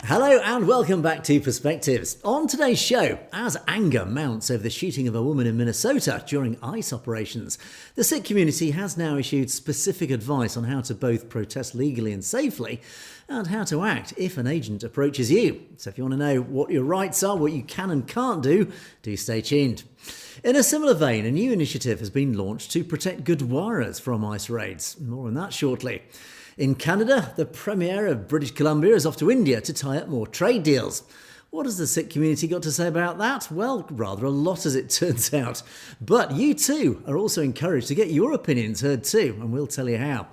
Hello and welcome back to Perspectives. On today's show, as anger mounts over the shooting of a woman in Minnesota during ICE operations, the Sikh community has now issued specific advice on how to both protest legally and safely and how to act if an agent approaches you. So if you want to know what your rights are, what you can and can't do stay tuned. In a similar vein, a new initiative has been launched to protect Gurdwaras from ICE raids. More on that shortly. In Canada, the Premier of British Columbia is off to India to tie up more trade deals. What has the Sikh community got to say about that? Well, rather a lot as it turns out. But you too are also encouraged to get your opinions heard too, and we'll tell you how.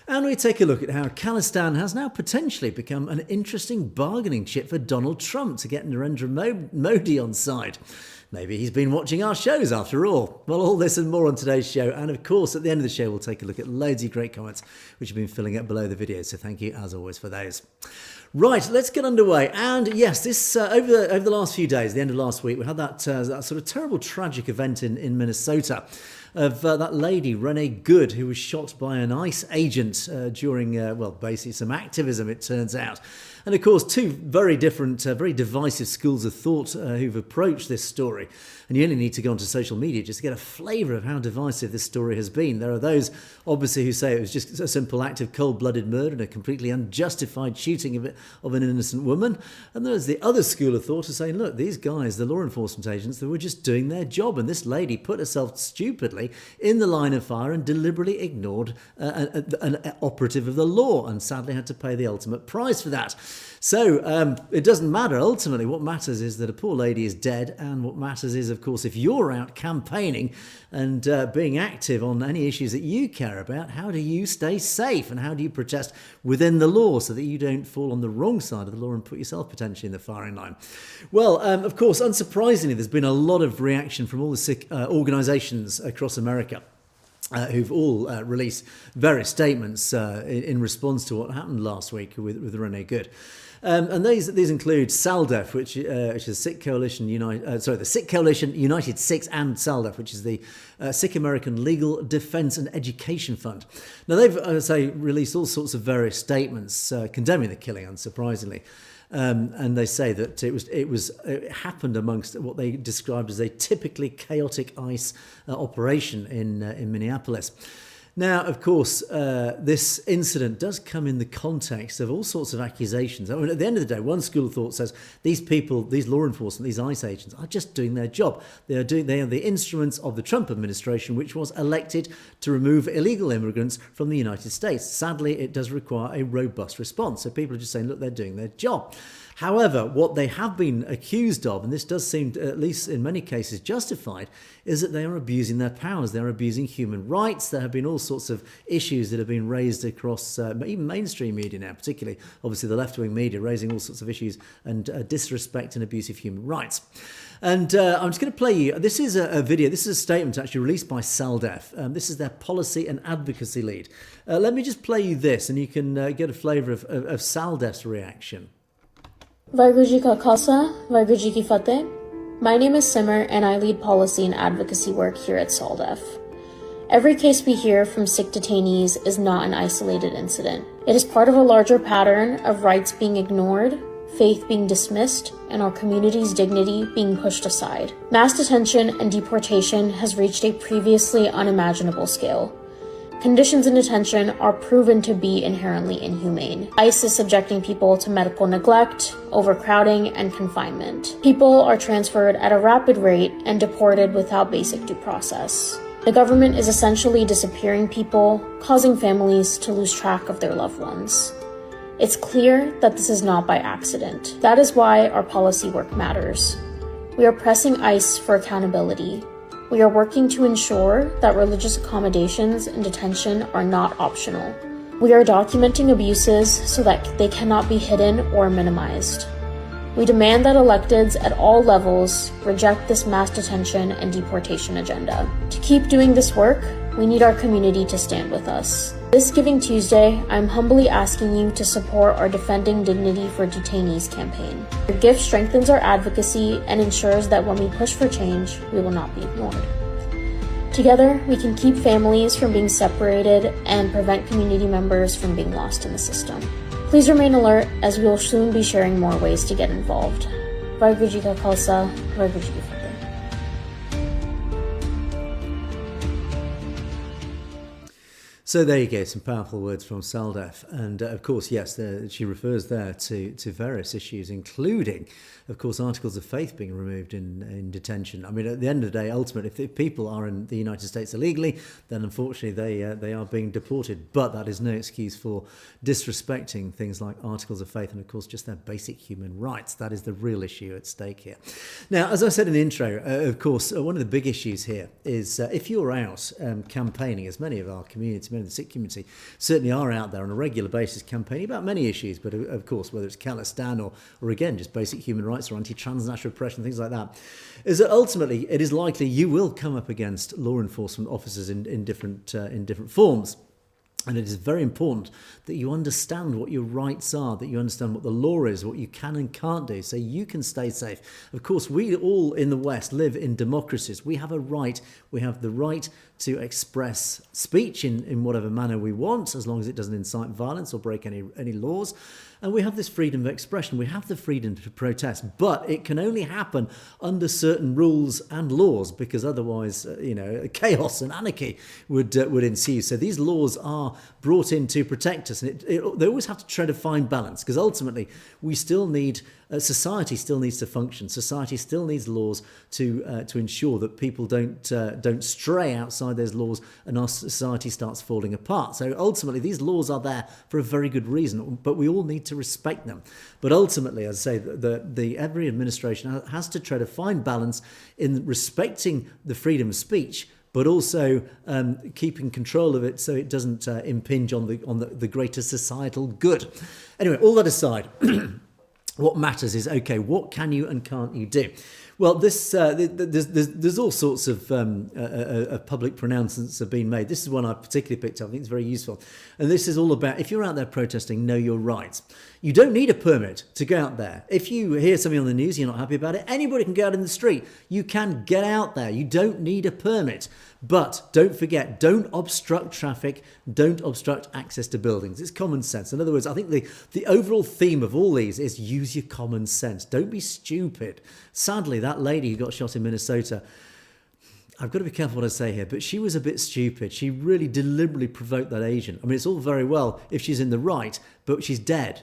And we take a look at how Khalistan has now potentially become an interesting bargaining chip for Donald Trump to get Narendra Modi on side. Maybe he's been watching our shows after all. Well, all this and more on today's show. And of course, at the end of the show, we'll take a look at loads of great comments which have been filling up below the video. So thank you, as always, for those. Right, let's get underway. And yes, this over the last few days, the end of last week, we had that sort of terrible, tragic event in Minnesota of that lady, Renee Good, who was shot by an ICE agent during, basically some activism, it turns out. And of course, two very different, very divisive schools of thought who've approached this story. And you only need to go onto social media just to get a flavour of how divisive this story has been. There are those, obviously, who say it was just a simple act of cold-blooded murder and a completely unjustified shooting of an innocent woman. And there's the other school of thought who say, look, these guys, the law enforcement agents, they were just doing their job. And this lady put herself stupidly in the line of fire and deliberately ignored an operative of the law and sadly had to pay the ultimate price for that. So it doesn't matter. Ultimately, what matters is that a poor lady is dead. And what matters is, of course, if you're out campaigning and being active on any issues that you care about, how do you stay safe and how do you protest within the law so that you don't fall on the wrong side of the law and put yourself potentially in the firing line? Well, of course, unsurprisingly, there's been a lot of reaction from all the Sikh organisations across America. Who've all released various statements in response to what happened last week with Renee Good. And these include SALDEF, which is Sikh Coalition the Sikh Coalition United Sikhs, and SALDEF, which is the Sikh American Legal Defence and Education Fund. Now they've, released all sorts of various statements condemning the killing, unsurprisingly. And they say that it happened amongst what they described as a typically chaotic ICE operation in Minneapolis. Now, of course, this incident does come in the context of all sorts of accusations. I mean, at the end of the day, one school of thought says these people, these law enforcement, these ICE agents are just doing their job. They are the instruments of the Trump administration, which was elected to remove illegal immigrants from the United States. Sadly, it does require a robust response. So people are just saying, look, they're doing their job. However, what they have been accused of, and this does seem, at least in many cases, justified, is that they are abusing their powers. They're abusing human rights. There have been all sorts of issues that have been raised across even mainstream media now, particularly, obviously, the left-wing media, raising all sorts of issues and disrespect and abuse of human rights. And I'm just going to play you. This is a video. This is a statement actually released by SALDEF. This is their policy and advocacy lead. Let me just play you this, and you can get a flavour of SALDEF's reaction. Vaheguru Ji Ka Khalsa, Vaheguru Ji Ki Fateh. My name is Simmer and I lead policy and advocacy work here at SALDEF. Every case we hear from Sikh detainees is not an isolated incident. It is part of a larger pattern of rights being ignored, faith being dismissed, and our community's dignity being pushed aside. Mass detention and deportation has reached a previously unimaginable scale. Conditions in detention are proven to be inherently inhumane. ICE is subjecting people to medical neglect, overcrowding, and confinement. People are transferred at a rapid rate and deported without basic due process. The government is essentially disappearing people, causing families to lose track of their loved ones. It's clear that this is not by accident. That is why our policy work matters. We are pressing ICE for accountability. We are working to ensure that religious accommodations in detention are not optional. We are documenting abuses so that they cannot be hidden or minimized. We demand that electeds at all levels reject this mass detention and deportation agenda. To keep doing this work, we need our community to stand with us. This Giving Tuesday, I'm humbly asking you to support our Defending Dignity for Detainees campaign. Your gift strengthens our advocacy and ensures that when we push for change, we will not be ignored. Together, we can keep families from being separated and prevent community members from being lost in the system. Please remain alert, as we will soon be sharing more ways to get involved. Vaheguru Ji Ka Khalsa, Vaheguru Ji Ki Fateh. So there you go, some powerful words from Saldef. And of course, yes, she refers there to various issues, including, of course, articles of faith being removed in detention. I mean, at the end of the day, ultimately, if people are in the United States illegally, then unfortunately they are being deported. But that is no excuse for disrespecting things like articles of faith and, of course, just their basic human rights. That is the real issue at stake here. Now, as I said in the intro, of course, one of the big issues here is if you're out campaigning, as many of our community, many of the Sikh community certainly are out there on a regular basis campaigning about many issues, but of course, whether it's Khalistan or again, just basic human rights or anti-transnational oppression, things like that, is that ultimately it is likely you will come up against law enforcement officers in different forms. And it is very important that you understand what your rights are, that you understand what the law is, what you can and can't do, so you can stay safe. Of course, we all in the West live in democracies. We have a right. We have the right to express speech in whatever manner we want, as long as it doesn't incite violence or break any laws. And we have this freedom of expression. We have the freedom to protest, but it can only happen under certain rules and laws, because otherwise, chaos and anarchy would ensue. So these laws are brought in to protect us, and they always have to try to find balance, because ultimately we still need society still needs to function. Society still needs laws to ensure that people don't stray outside those laws and our society starts falling apart. So ultimately, these laws are there for a very good reason, but we all need to respect them. But ultimately, as I say, every administration has to try to find balance in respecting the freedom of speech, but also keeping control of it so it doesn't impinge on the greater societal good. Anyway, all that aside. What matters is, okay, what can you and can't you do? Well, there's all sorts of public pronouncements have been made. This is one I particularly picked up. I think it's very useful. And this is all about, if you're out there protesting, know your rights. You don't need a permit to go out there. If you hear something on the news, you're not happy about it, anybody can go out in the street. You can get out there. You don't need a permit. But don't forget, don't obstruct traffic, don't obstruct access to buildings. It's common sense. In other words, I think the overall theme of all these is use your common sense. Don't be stupid. Sadly, that lady who got shot in Minnesota, I've got to be careful what I say here, but she was a bit stupid. She really deliberately provoked that agent. I mean, it's all very well if she's in the right, but she's dead.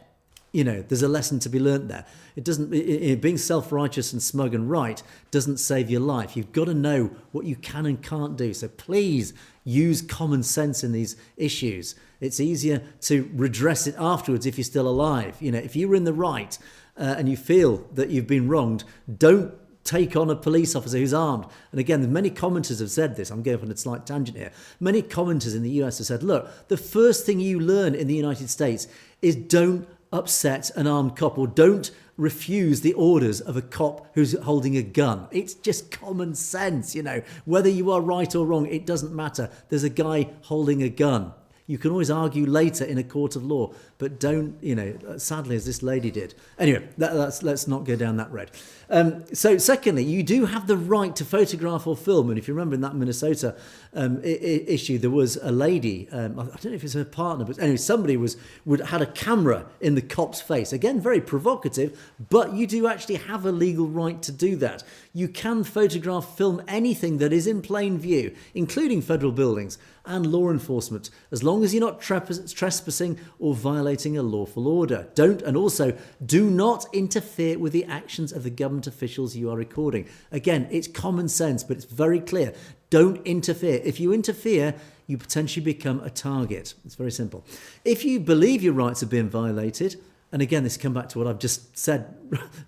There's a lesson to be learnt there. It doesn't, being self-righteous and smug and right doesn't save your life. You've got to know what you can and can't do. So please use common sense in these issues. It's easier to redress it afterwards if you're still alive. If you're in the right and you feel that you've been wronged, don't take on a police officer who's armed. And again, many commenters have said this. I'm going on a slight tangent here. Many commenters in the US have said, look, the first thing you learn in the United States is don't upset an armed cop, or don't refuse the orders of a cop who's holding a gun. It's just common sense, Whether you are right or wrong, it doesn't matter. There's a guy holding a gun. You can always argue later in a court of law, but don't, sadly, as this lady did. Anyway, let's not go down that road. So secondly, you do have the right to photograph or film. And if you remember in that Minnesota issue, there was a lady, I don't know if it's her partner, but anyway, somebody had a camera in the cop's face. Again, very provocative, but you do actually have a legal right to do that. You can photograph, film anything that is in plain view, including federal buildings and law enforcement, as long as you're not trespassing or violating a lawful order. And also do not interfere with the actions of the government officials you are recording. Again, it's common sense, but it's very clear. Don't interfere. If you interfere, you potentially become a target. It's very simple. If you believe your rights are being violated, and again, this comes back to what I've just said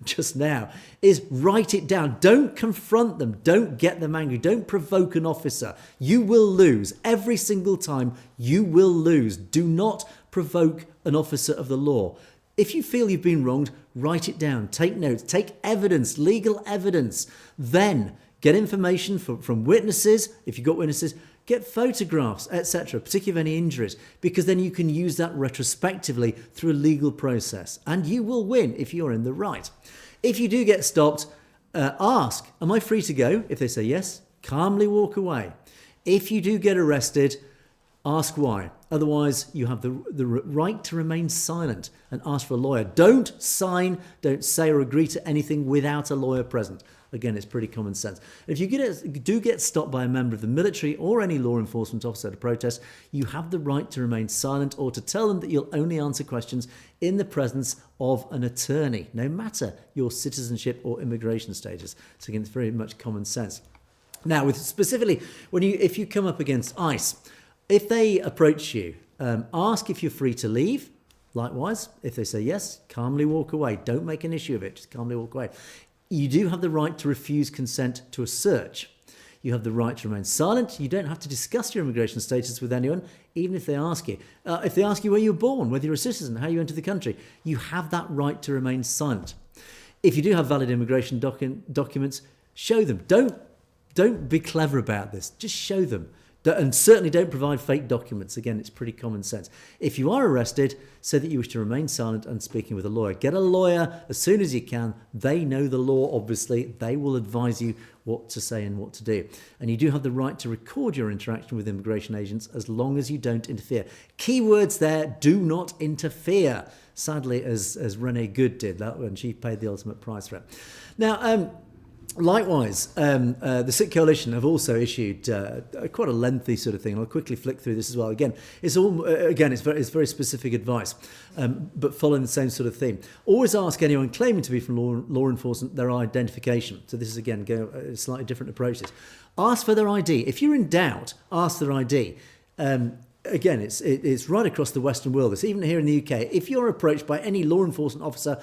just now, is write it down. Don't confront them. Don't get them angry. Don't provoke an officer. You will lose. Every single time, you will lose. Do not provoke an officer of the law. If you feel you've been wronged, write it down. Take notes. Take evidence, legal evidence. Then get information from witnesses, if you've got witnesses. Get photographs, etc., particularly of any injuries, because then you can use that retrospectively through a legal process. And you will win if you're in the right. If you do get stopped, ask, am I free to go? If they say yes, calmly walk away. If you do get arrested, Ask why. Otherwise, you have the right to remain silent and ask for a lawyer. Don't sign, don't say or agree to anything without a lawyer present. Again, it's pretty common sense. If you do get stopped by a member of the military or any law enforcement officer at a protest, you have the right to remain silent or to tell them that you'll only answer questions in the presence of an attorney, no matter your citizenship or immigration status. So again, it's very much common sense. Now, with specifically, if you come up against ICE, if they approach you, ask if you're free to leave. Likewise, if they say yes, calmly walk away. Don't make an issue of it. Just calmly walk away. You do have the right to refuse consent to a search. You have the right to remain silent. You don't have to discuss your immigration status with anyone, even if they ask you. If they ask you where you were born, whether you're a citizen, how you entered the country, you have that right to remain silent. If you do have valid immigration documents, show them. Don't be clever about this. Just show them. And certainly don't provide fake documents. Again, it's pretty common sense. If you are arrested, say that you wish to remain silent and speaking with a lawyer. Get a lawyer as soon as you can. They know the law, obviously. They will advise you what to say and what to do. And you do have the right to record your interaction with immigration agents as long as you don't interfere. Key words there, do not interfere. Sadly, as Renee Good did, that when she paid the ultimate price for it. Now, likewise, the Sikh Coalition have also issued quite a lengthy sort of thing. I'll quickly flick through this as well. Again, it's very specific advice, but following the same sort of theme. Always ask anyone claiming to be from law enforcement their identification. So this is again a slightly different approach. Ask for their ID. If you're in doubt, ask their ID. Again, it's right across the Western world. It's even here in the UK. If you're approached by any law enforcement officer,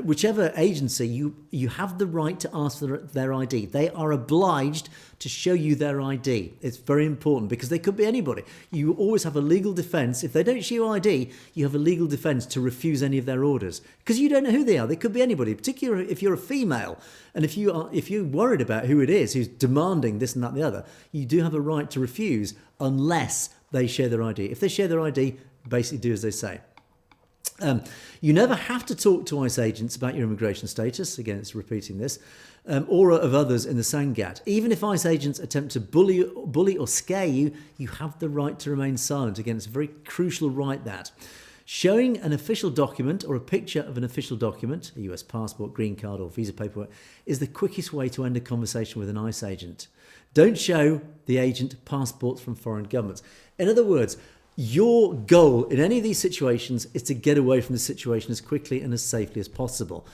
whichever agency, you have the right to ask for their ID. They are obliged to show you their ID. It's very important because they could be anybody. You always have a legal defence. If they don't show you ID, you have a legal defence to refuse any of their orders because you don't know who they are. They could be anybody, particularly if you're a female. And if you're worried about who it is who's demanding this and that and the other, you do have a right to refuse unless they share their ID. If they share their ID, basically do as they say. You never have to talk to ICE agents about your immigration status. Again, it's repeating this. Or of others in the Sangat. Even if ICE agents attempt to bully or scare you, you have the right to remain silent. Again, it's a very crucial right, that. Showing an official document or a picture of an official document, a US passport, green card or visa paperwork, is the quickest way to end a conversation with an ICE agent. Don't show the agent passports from foreign governments. In other words, your goal in any of these situations is to get away from the situation as quickly and as safely as possible.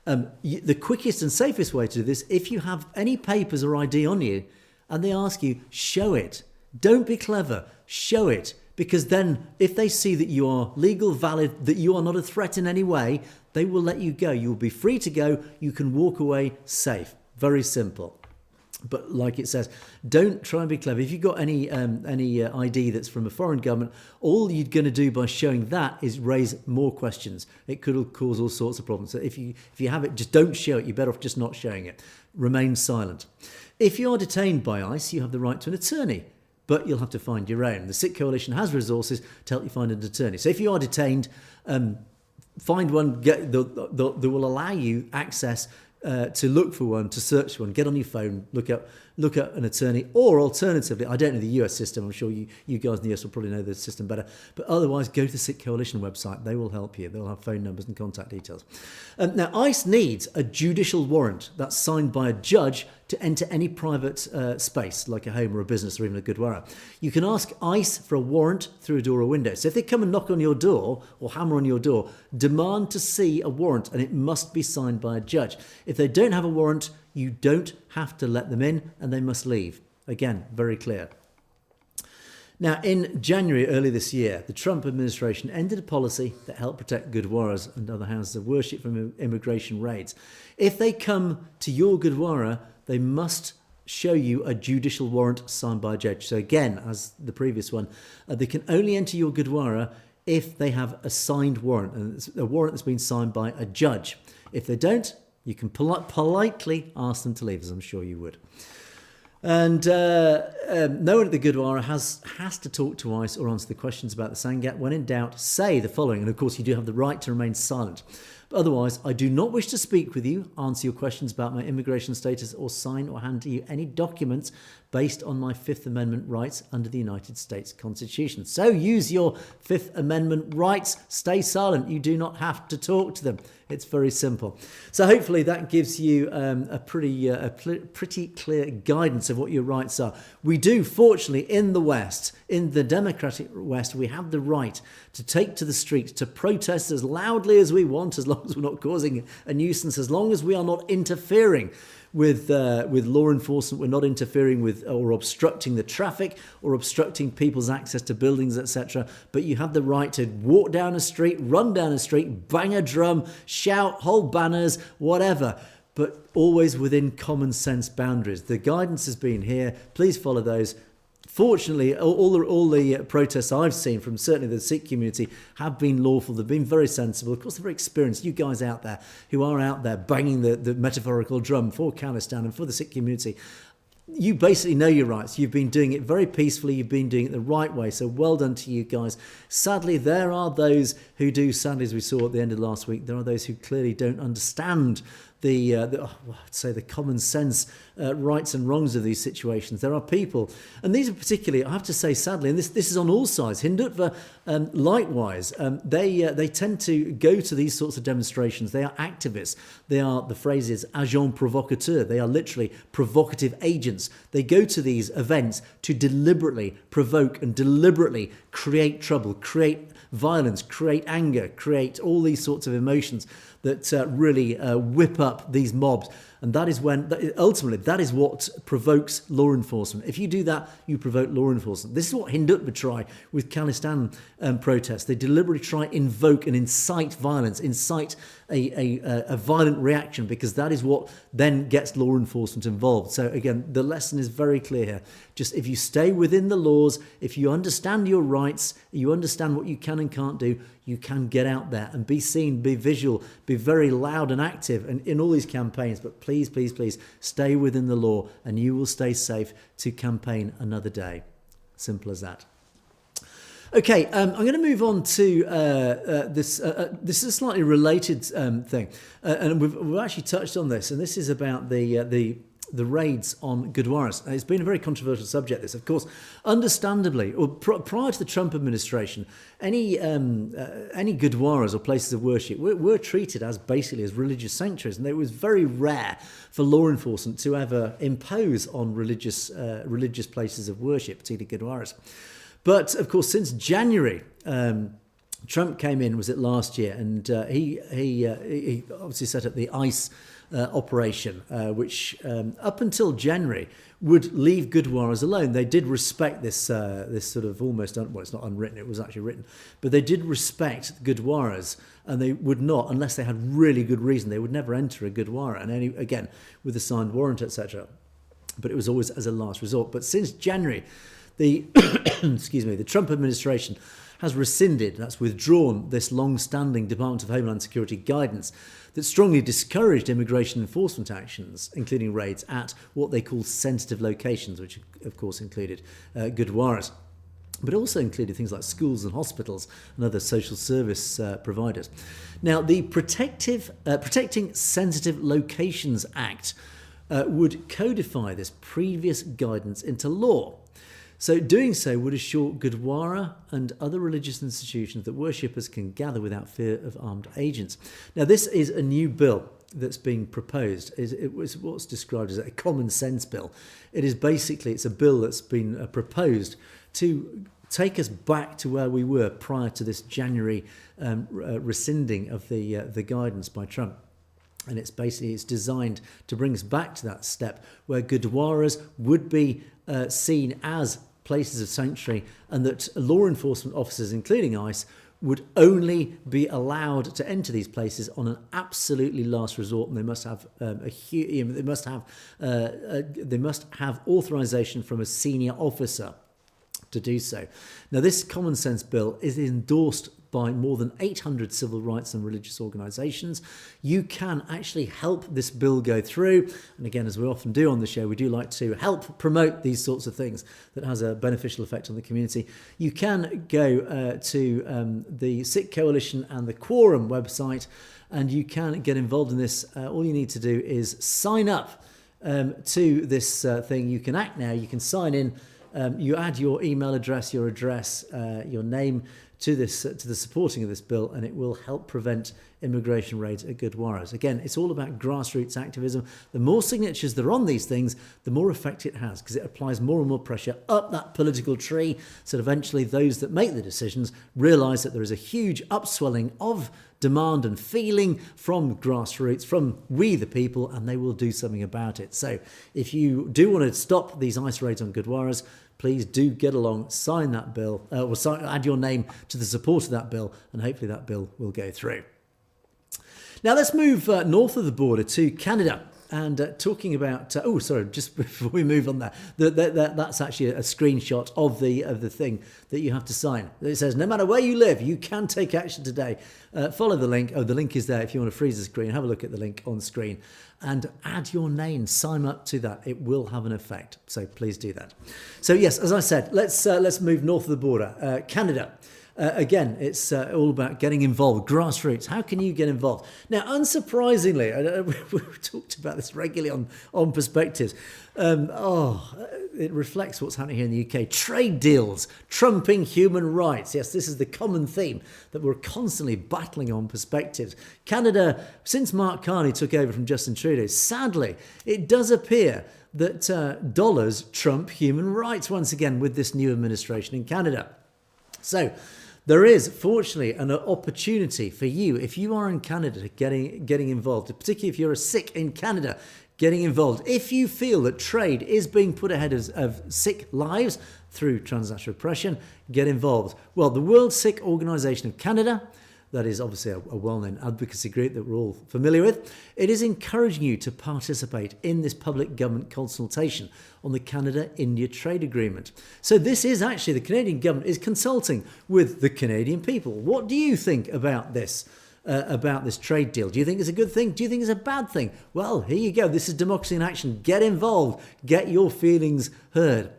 The quickest and safest way to do this, if you have any papers or ID on you and they ask you, show it. Don't be clever, show it. Because then if they see that you are legal, valid, that you are not a threat in any way, they will let you go. You will be free to go. You can walk away safe. Very simple. But like it says, don't try and be clever. If you've got any ID that's from a foreign government, all you're going to do by showing that is raise more questions. It could cause all sorts of problems. So if you have it, just don't show it. You're better off just not showing it. Remain silent. If you are detained by ICE, you have the right to an attorney, but you'll have to find your own. The Sikh Coalition has resources to help you find an attorney. So if you are detained, find one. They will allow you access to look for one, to search one, get on your phone, look up an attorney, or alternatively, I don't know the US system, I'm sure you guys in the US will probably know the system better, but otherwise go to the Sikh Coalition website, they will help you, they'll have phone numbers and contact details. Now, ICE needs a judicial warrant that's signed by a judge to enter any private space, like a home or a business or even a Gurdwarae. You can ask ICE for a warrant through a door or window. So if they come and knock on your door or hammer on your door, demand to see a warrant, and it must be signed by a judge. If they don't have a warrant, you don't have to let them in and they must leave. Again, very clear. Now, in January early this year, the Trump administration ended a policy that helped protect Gurdwaras and other houses of worship from immigration raids. If they come to your Gurdwara, they must show you a judicial warrant signed by a judge. So again, as the previous one, they can only enter your Gurdwara if they have a signed warrant, and it's a warrant that's been signed by a judge. If they don't, you can politely ask them to leave, as I'm sure you would. And no one at the Gurdwara has to talk to ICE or answer the questions about the Sangat. When in doubt, say the following. And of course, you do have the right to remain silent. Otherwise, I do not wish to speak with you, answer your questions about my immigration status, or sign or hand to you any documents based on my Fifth Amendment rights under the United States Constitution. So use your Fifth Amendment rights. Stay silent. You do not have to talk to them. It's very simple. So hopefully that gives you a pretty clear guidance of what your rights are. We do, fortunately, in the West, in the democratic West, we have the right to take to the streets, to protest as loudly as we want, as long as we're not causing a nuisance, as long as we are not interfering with law enforcement, we're not interfering with or obstructing the traffic or obstructing people's access to buildings, etc. But you have the right to walk down a street, run down a street, bang a drum, shout, hold banners, whatever, but always within common sense boundaries. The guidance has been here. Please follow those. Fortunately, all the protests I've seen from certainly the Sikh community have been lawful. They've been very sensible. Of course, they're very experienced. You guys out there who are out there banging the metaphorical drum for Khalistan and for the Sikh community, you basically know your rights. You've been doing it very peacefully. You've been doing it the right way. So well done to you guys. Sadly, there are those who do, sadly, as we saw at the end of last week, there are those who clearly don't understand the common sense rights and wrongs of these situations. There are people, and these are particularly, I have to say, sadly, and this is on all sides. Hindutva, likewise, they tend to go to these sorts of demonstrations. They are activists. They are, the phrase is agents provocateurs. They are literally provocative agents. They go to these events to deliberately provoke and deliberately create trouble, create violence, create anger, create all these sorts of emotions that really whip up these mobs. And that is when, ultimately, that is what provokes law enforcement. If you do that, you provoke law enforcement. This is what Hindutva try with Khalistan protests. They deliberately try invoke and incite violence, incite a violent reaction, because that is what then gets law enforcement involved. So again, the lesson is very clear here. Just if you stay within the laws, if you understand your rights, you understand what you can and can't do, you can get out there and be seen, be visual, be very loud and active and in all these campaigns. But please, please, please stay within the law and you will stay safe to campaign another day. Simple as that. Okay, I'm going to move on to this. This is a slightly related thing, and we've actually touched on this, and this is about the raids on Gurdwarae. It's been a very controversial subject, this, of course, understandably. Or prior to the Trump administration, any Gurdwaras or places of worship were treated as basically as religious sanctuaries, and it was very rare for law enforcement to ever impose on religious places of worship, particularly Gurdwaras. But of course, since January, Trump came in, was it last year, and he obviously set up the ICE operation, which up until January would leave Gurdwaras alone. They did respect this sort of almost, well, it's not unwritten, it was actually written, but they did respect Gurdwaras, and they would not, unless they had really good reason, they would never enter a Gurdwara, and again, with a signed warrant, etc. But it was always as a last resort. But since January, the the Trump administration has rescinded, that's withdrawn, this long-standing Department of Homeland Security guidance that strongly discouraged immigration enforcement actions, including raids at what they call sensitive locations, which of course included Gurdwaras, but also included things like schools and hospitals and other social service providers. Now, the Protecting Sensitive Locations Act would codify this previous guidance into law. So doing so would assure Gurdwara and other religious institutions that worshippers can gather without fear of armed agents. Now, this is a new bill that's being proposed. It was what's described as a common sense bill. It is basically, it's a bill that's been proposed to take us back to where we were prior to this January rescinding of the guidance by Trump. And it's designed to bring us back to that step where Gurdwaras would be seen as places of sanctuary, and that law enforcement officers, including ICE, would only be allowed to enter these places on an absolutely last resort, and they must have they must have authorization from a senior officer to do so. Now, this common sense bill is endorsed by more than 800 civil rights and religious organisations. You can actually help this bill go through. And again, as we often do on the show, we do like to help promote these sorts of things that has a beneficial effect on the community. You can go to the Sikh Coalition and the Quorum website, and you can get involved in this. All you need to do is sign up to this thing. You can act now. You can sign in. You add your email address, your address, your name to this to the supporting of this bill, and it will help prevent immigration raids at Gurdwaraes. Again, it's all about grassroots activism. The more signatures there are on these things, the more effect it has, because it applies more and more pressure up that political tree, so that eventually those that make the decisions realise that there is a huge upswelling of demand and feeling from grassroots, from we the people, and they will do something about it. So if you do want to stop these ICE raids on Gurdwaraes, please do get along, sign that bill, or add your name to the support of that bill, and hopefully that bill will go through. Now let's move north of the border to Canada. And talking about, just before we move on that's actually a screenshot of the thing that you have to sign. It says, no matter where you live, you can take action today. Follow the link. The link is there if you want to freeze the screen. Have a look at the link on screen and add your name. Sign up to that. It will have an effect. So please do that. So yes, as I said, let's move north of the border. Canada. Again, it's all about getting involved, grassroots. How can you get involved? Now, unsurprisingly, we've talked about this regularly on Perspectives. It reflects what's happening here in the UK. Trade deals, trumping human rights. Yes, this is the common theme that we're constantly battling on Perspectives. Canada, since Mark Carney took over from Justin Trudeau, sadly, it does appear that dollars trump human rights once again with this new administration in Canada. So there is, fortunately, an opportunity for you, if you are in Canada, getting involved, particularly if you're a Sikh in Canada, getting involved. If you feel that trade is being put ahead of Sikh lives through transnational oppression, get involved. Well, the World Sikh Organisation of Canada, that is obviously a well-known advocacy group that we're all familiar with, it is encouraging you to participate in this public government consultation on the Canada-India trade agreement. So this is actually, the Canadian government is consulting with the Canadian people. What do you think about this trade deal? Do you think it's a good thing? Do you think it's a bad thing? Well, here you go. This is democracy in action. Get involved. Get your feelings heard.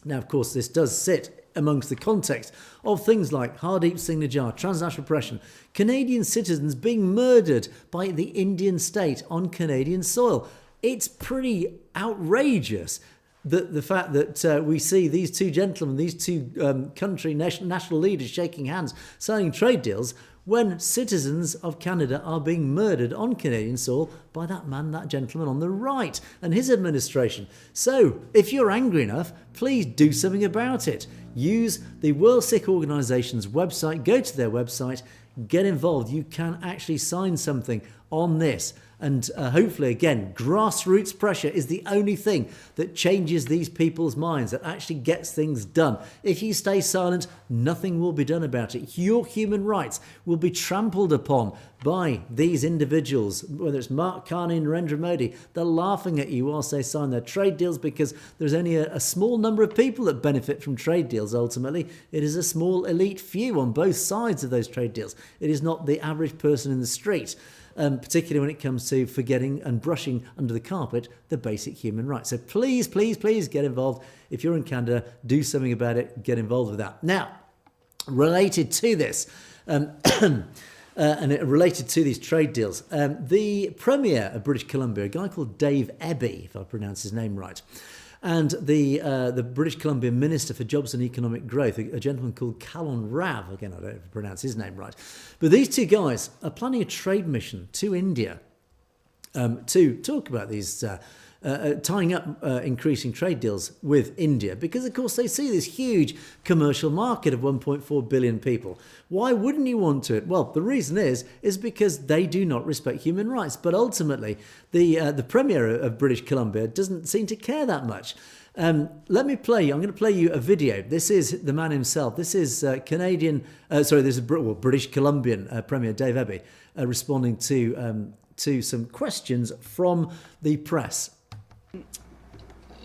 Now, of course, this does sit amongst the context of things like Hardeep Singh Nijjar, transnational oppression, Canadian citizens being murdered by the Indian state on Canadian soil. It's pretty outrageous that the fact that we see these two gentlemen, these two country national leaders shaking hands, signing trade deals, when citizens of Canada are being murdered on Canadian soil by that gentleman on the right and his administration. So if you're angry enough, please do something about it. Use the World Sikh Organisation's website, go to their website, get involved. You can actually sign something on this. And hopefully, again, grassroots pressure is the only thing that changes these people's minds, that actually gets things done. If you stay silent, nothing will be done about it. Your human rights will be trampled upon by these individuals, whether it's Mark Carney and Narendra Modi. They're laughing at you whilst they sign their trade deals, because there's only a small number of people that benefit from trade deals ultimately. It is a small elite few on both sides of those trade deals. It is not the average person in the street. Particularly when it comes to forgetting and brushing under the carpet the basic human rights. So please, please, please get involved. If you're in Canada, do something about it. Get involved with that. Now, related to this, related to these trade deals, the Premier of British Columbia, a guy called Dave Eby, if I pronounce his name right, and the British Columbia Minister for Jobs and Economic Growth, a gentleman called Kalon Rav, again, I don't know if I pronounce his name right, but these two guys are planning a trade mission to India to talk about these tying up increasing trade deals with India, because of course they see this huge commercial market of 1.4 billion people. Why wouldn't you want to? Well, the reason is because they do not respect human rights. But ultimately, the Premier of British Columbia doesn't seem to care that much. I'm going to play you a video. This is the man himself. This is British Columbian Premier Dave Eby responding to some questions from the press.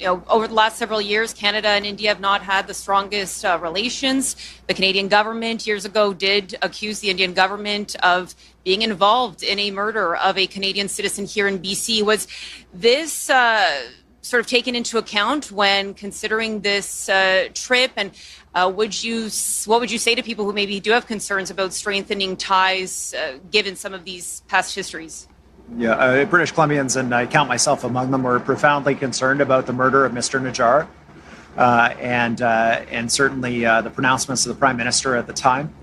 over the last several years, Canada and India have not had the strongest relations. The Canadian government years ago did accuse the Indian government of being involved in a murder of a Canadian citizen here in BC. Was this sort of taken into account when considering this trip? And what would you say to people who maybe do have concerns about strengthening ties given some of these past histories? Yeah, British Columbians, and I count myself among them, were profoundly concerned about the murder of Mr. Najjar and certainly the pronouncements of the Prime Minister at the time.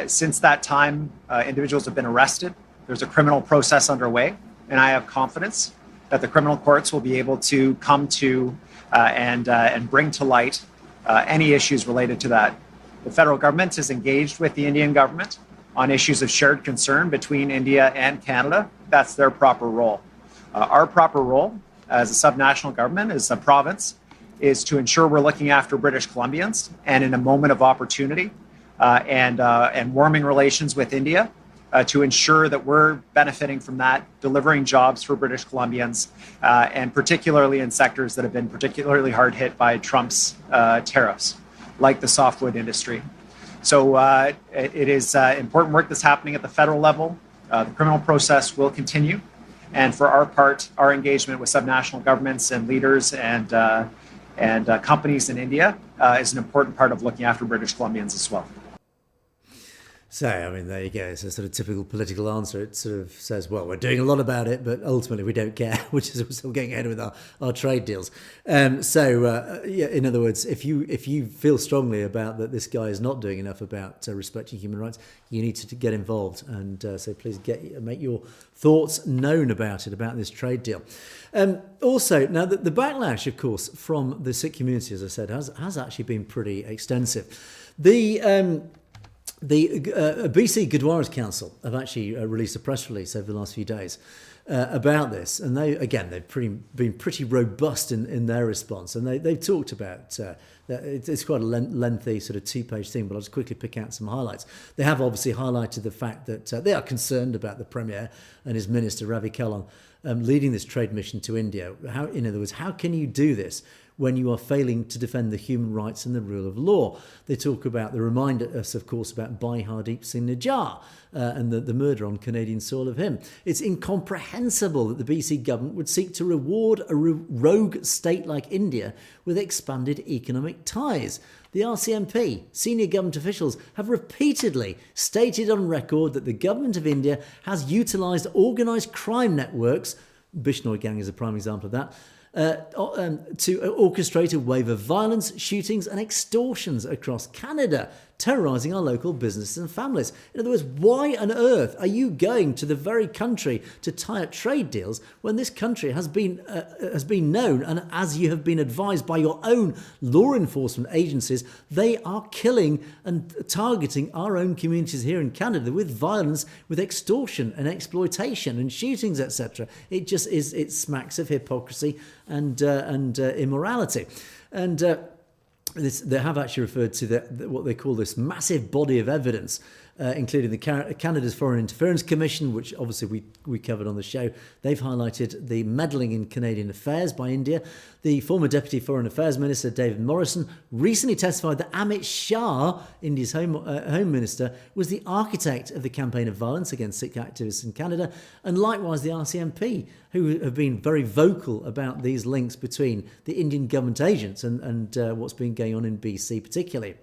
Since that time, individuals have been arrested. There's a criminal process underway, and I have confidence that the criminal courts will be able to come to and bring to light any issues related to that. The federal government is engaged with the Indian government on issues of shared concern between India and Canada. That's their proper role. Our proper role as a subnational government, as a province, is to ensure we're looking after British Columbians, and in a moment of opportunity and warming relations with India, to ensure that we're benefiting from that, delivering jobs for British Columbians, and particularly in sectors that have been particularly hard hit by Trump's tariffs, like the softwood industry. So it is important work that's happening at the federal level. The criminal process will continue. And for our part, our engagement with subnational governments and leaders and companies in India is an important part of looking after British Columbians as well. So, I mean, there you go. It's a sort of typical political answer. It sort of says, well, we're doing a lot about it, but ultimately we don't care, which is we're still getting ahead with our trade deals. In other words, if you feel strongly about that this guy is not doing enough about respecting human rights, you need to get involved. And so please make your thoughts known about this trade deal. Also, now the backlash, of course, from the Sikh community, as I said, has actually been pretty extensive. The BC Gurdwarae Council have actually released a press release over the last few days about this, and they've been pretty robust in their response, and they've talked about that it's quite a lengthy sort of 2-page thing, but I'll just quickly pick out some highlights. They have obviously highlighted the fact that they are concerned about the Premier and his Minister Ravi Kahlon leading this trade mission to India. In other words, how can you do this when you are failing to defend the human rights and the rule of law? They remind us, of course, about Bhai Hardeep Singh Najjar and the murder on Canadian soil of him. It's incomprehensible that the BC government would seek to reward a rogue state like India with expanded economic ties. The RCMP, senior government officials, have repeatedly stated on record that the government of India has utilised organised crime networks, Bishnoi gang is a prime example of that, to orchestrate a wave of violence, shootings and extortions across Canada, terrorising our local businesses and families. In other words, why on earth are you going to the very country to tie up trade deals when this country has been known, and as you have been advised by your own law enforcement agencies, they are killing and targeting our own communities here in Canada with violence, with extortion and exploitation and shootings, etc. It smacks of hypocrisy and immorality. And they have actually referred to what they call this massive body of evidence, including Canada's Foreign Interference Commission, which obviously we covered on the show. They've highlighted the meddling in Canadian affairs by India. The former Deputy Foreign Affairs Minister, David Morrison, recently testified that Amit Shah, India's Home Minister, was the architect of the campaign of violence against Sikh activists in Canada, and likewise the RCMP, who have been very vocal about these links between the Indian government agents and what's been going on in BC particularly.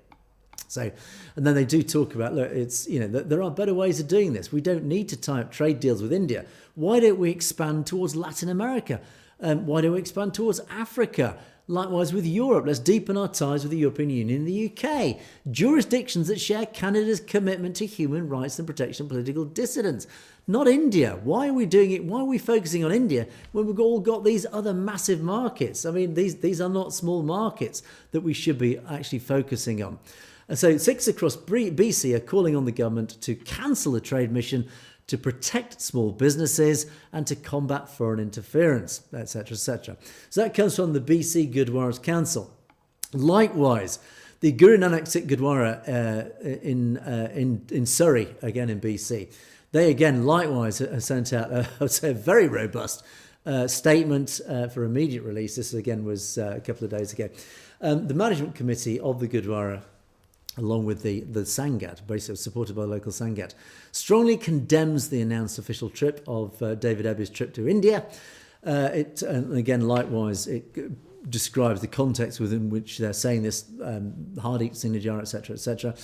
So, and then they do talk about, look, there are better ways of doing this. We don't need to tie up trade deals with India. Why don't we expand towards Latin America? Why don't we expand towards Africa? Likewise with Europe, let's deepen our ties with the European Union and the UK. Jurisdictions that share Canada's commitment to human rights and protection of political dissidents. Not India. Why are we doing it? Why are we focusing on India when we've all got these other massive markets? I mean, these are not small markets that we should be actually focusing on. And so Sikhs across BC are calling on the government to cancel the trade mission, to protect small businesses and to combat foreign interference, etc., etc. So that comes from the BC Gurdwarae Council. Likewise, the Guru Nanak Sikh Gurdwara in Surrey, again in BC, they again likewise have sent out a very robust statement for immediate release. This again was a couple of days ago. The management committee of the Gurdwarae, along with the Sangat, basically supported by the local Sangat, strongly condemns the announced official trip of David Abiy's trip to India. And again, likewise, it describes the context within which they're saying this, Hardeep Singh Nijjar, etc., etc.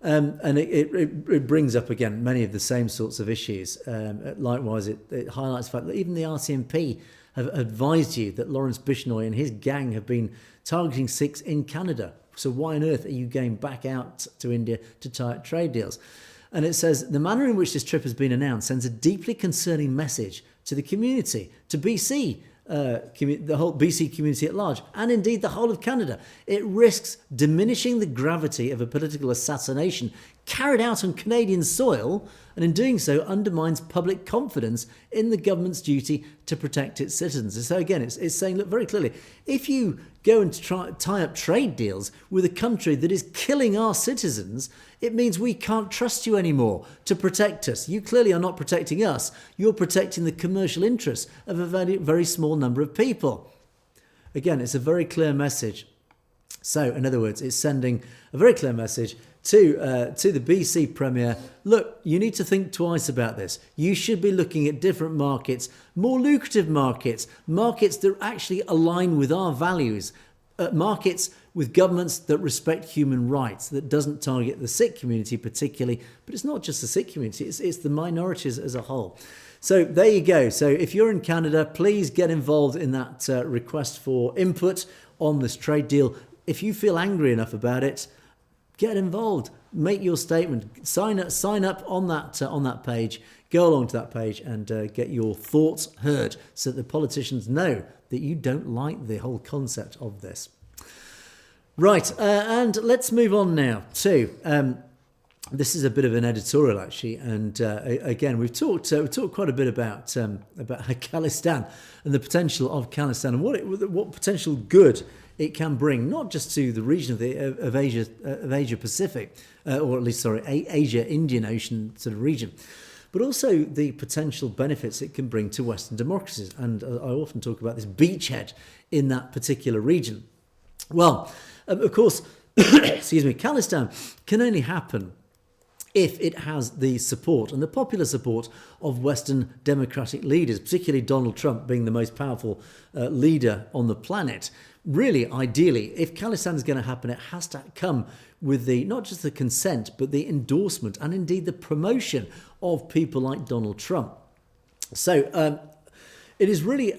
And it brings up, again, many of the same sorts of issues. Likewise, it highlights the fact that even the RCMP have advised you that Lawrence Bishnoi and his gang have been targeting Sikhs in Canada. So why on earth are you going back out to India to tie up trade deals? And it says, the manner in which this trip has been announced sends a deeply concerning message to the community, to BC, the whole BC community at large, and indeed the whole of Canada. It risks diminishing the gravity of a political assassination carried out on Canadian soil, and in doing so undermines public confidence in the government's duty to protect its citizens. And so again, it's saying, look, very clearly, if you go and tie up trade deals with a country that is killing our citizens, it means we can't trust you anymore to protect us. You clearly are not protecting us. You're protecting the commercial interests of a very, very small number of people. Again, it's a very clear message. So, in other words, it's sending a very clear message to the BC Premier. Look, you need to think twice about this. You should be looking at different markets, more lucrative markets, markets that actually align with our values, markets with governments that respect human rights, that doesn't target the Sikh community particularly, but it's not just the Sikh community, it's the minorities as a whole. So there you go. So if you're in Canada, please get involved in that request for input on this trade deal. If you feel angry enough about it, get involved, make your statement, sign up on that page, go along to that page and get your thoughts heard so that the politicians know that you don't like the whole concept of this. Right, and let's move on now to, this is a bit of an editorial actually, and again, we've talked quite a bit about Khalistan and the potential of Khalistan and what potential good it can bring, not just to the region of Asia Pacific, or at least, Asia Indian Ocean sort of region, but also the potential benefits it can bring to Western democracies. And I often talk about this beachhead in that particular region. Well, of course, Khalistan can only happen if it has the support and the popular support of Western democratic leaders, particularly Donald Trump being the most powerful leader on the planet. Really, ideally, if Khalistan is going to happen, it has to come with not just the consent, but the endorsement and indeed the promotion of people like Donald Trump. So it is really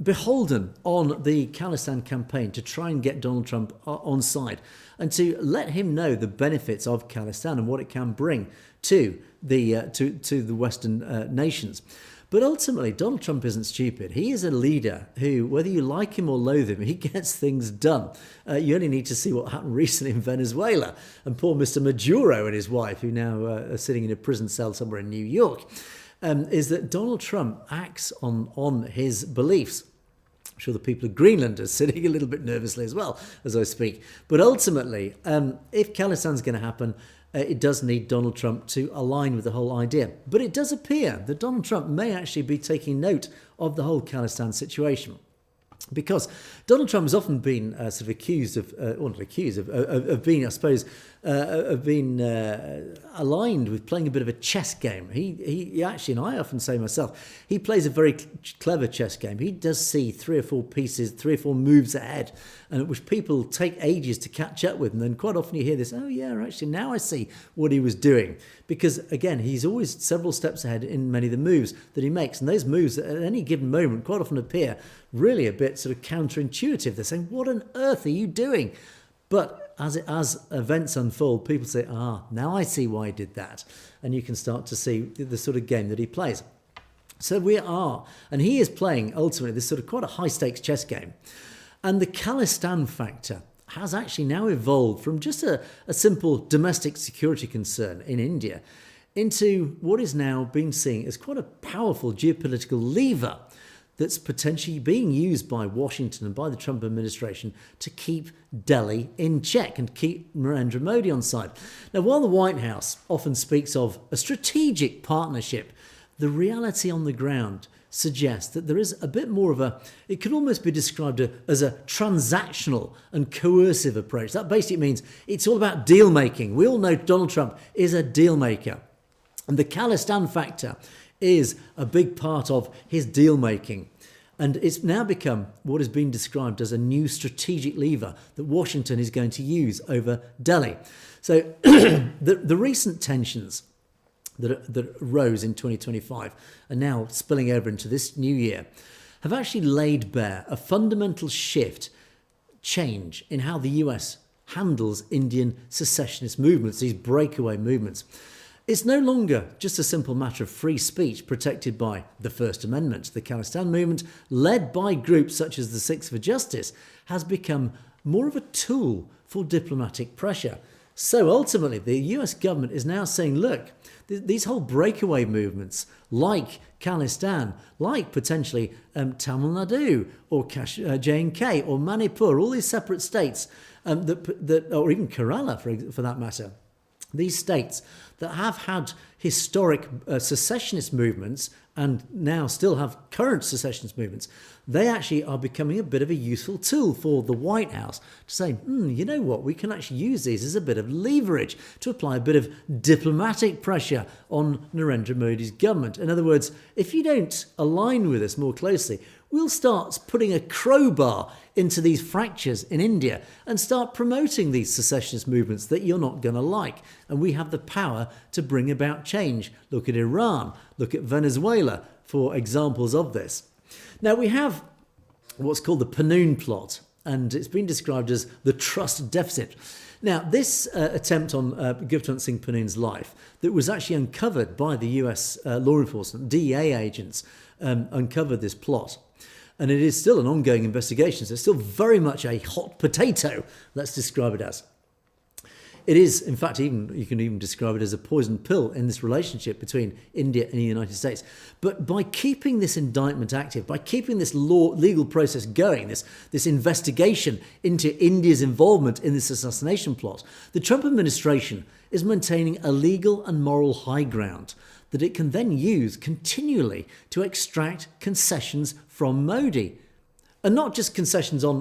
beholden on the Khalistan campaign to try and get Donald Trump on side and to let him know the benefits of Khalistan and what it can bring to the Western nations. But ultimately, Donald Trump isn't stupid. He is a leader who, whether you like him or loathe him, he gets things done. You only need to see what happened recently in Venezuela. And poor Mr. Maduro and his wife, who now are sitting in a prison cell somewhere in New York, is that Donald Trump acts on his beliefs. I'm sure the people of Greenland are sitting a little bit nervously as well as I speak. But ultimately, if Khalistan's going to happen, it does need Donald Trump to align with the whole idea. But it does appear that Donald Trump may actually be taking note of the whole Khalistan situation. Because Donald Trump has often been sort of accused of, or not accused of being, I suppose, of being aligned with playing a bit of a chess game. He actually, and I often say myself, he plays a very clever chess game. He does see 3 or 4 pieces, 3 or 4 moves ahead, and which people take ages to catch up with. And then quite often you hear this, oh yeah, actually now I see what he was doing. Because again, he's always several steps ahead in many of the moves that he makes. And those moves at any given moment quite often appear really a bit sort of counterintuitive. They're saying, what on earth are you doing? But as events unfold, people say, now I see why he did that. And you can start to see the sort of game that he plays. So we are, and he is playing ultimately this sort of quite a high stakes chess game. And the Khalistan factor has actually now evolved from just a simple domestic security concern in India into what is now being seen as quite a powerful geopolitical lever that's potentially being used by Washington and by the Trump administration to keep Delhi in check and keep Narendra Modi on side. Now, while the White House often speaks of a strategic partnership, the reality on the ground suggests that there is a bit more of it could almost be described as a transactional and coercive approach. That basically means it's all about deal making. We all know Donald Trump is a deal maker. And the Khalistan factor is a big part of his deal making. And it's now become what has been described as a new strategic lever that Washington is going to use over Delhi. So the recent tensions that rose in 2025 and now spilling over into this new year have actually laid bare a fundamental change in how the US handles Indian secessionist movements, these breakaway movements. It's no longer just a simple matter of free speech protected by the First Amendment. The Khalistan movement, led by groups such as the Sikhs for Justice, has become more of a tool for diplomatic pressure. So ultimately, the US government is now saying, look, these whole breakaway movements, like Khalistan, like potentially Tamil Nadu or J&K or Manipur, all these separate states, or even Kerala for that matter, these states that have had historic secessionist movements and now still have current secessionist movements, they actually are becoming a bit of a useful tool for the White House to say, you know what, we can actually use these as a bit of leverage to apply a bit of diplomatic pressure on Narendra Modi's government. In other words, if you don't align with us more closely, we'll start putting a crowbar into these fractures in India and start promoting these secessionist movements that you're not going to like. And we have the power to bring about change. Look at Iran, look at Venezuela for examples of this. Now, we have what's called the Panoon plot, and it's been described as the trust deficit. Now, this attempt on Gurwarae Singh Panoon's life that was actually uncovered by the US law enforcement, DEA agents, uncovered this plot. And it is still an ongoing investigation, so it's still very much a hot potato, let's describe it as. It is, in fact, you can even describe it as a poison pill in this relationship between India and the United States. But by keeping this indictment active, by keeping this legal process going, this investigation into India's involvement in this assassination plot, the Trump administration is maintaining a legal and moral high ground that it can then use continually to extract concessions from Modi. And not just concessions on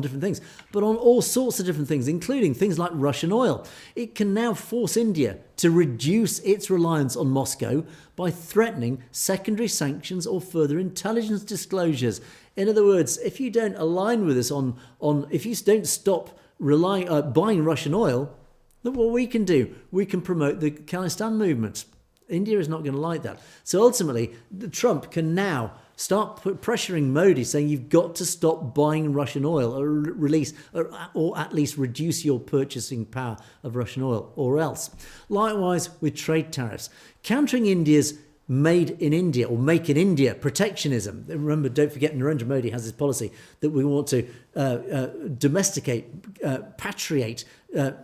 different things, but on all sorts of different things, including things like Russian oil. It can now force India to reduce its reliance on Moscow by threatening secondary sanctions or further intelligence disclosures. In other words, if you don't align with us if you don't stop buying Russian oil, then what we can do, we can promote the Khalistan movement. India is not going to like that. So ultimately, Trump can now start pressuring Modi, saying you've got to stop buying Russian oil or at least reduce your purchasing power of Russian oil, or else. Likewise with trade tariffs, countering India's made in India or make in India protectionism. Remember, don't forget, Narendra Modi has this policy that we want to domesticate, patriate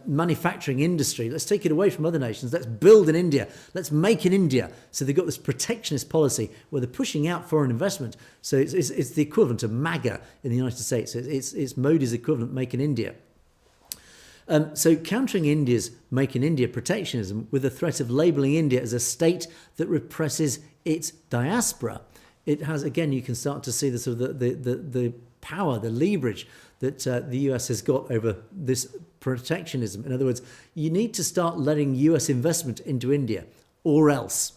manufacturing industry. Let's take it away from other nations. Let's build in India. Let's make in India. So they've got this protectionist policy where they're pushing out foreign investment. So it's the equivalent of MAGA in the United States. It's Modi's equivalent, make in India. So countering India's Make in India protectionism with the threat of labelling India as a state that represses its diaspora, it has, again, you can start to see the sort of the power, the leverage that the US has got over this protectionism. In other words, you need to start letting US investment into India, or else.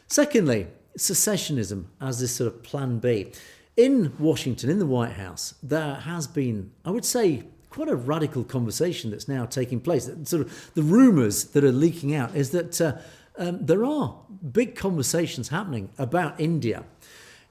Secondly, secessionism as this sort of plan B. In Washington, in the White House, there has been, I would say, quite a radical conversation that's now taking place. Sort of the rumours that are leaking out is that there are big conversations happening about India.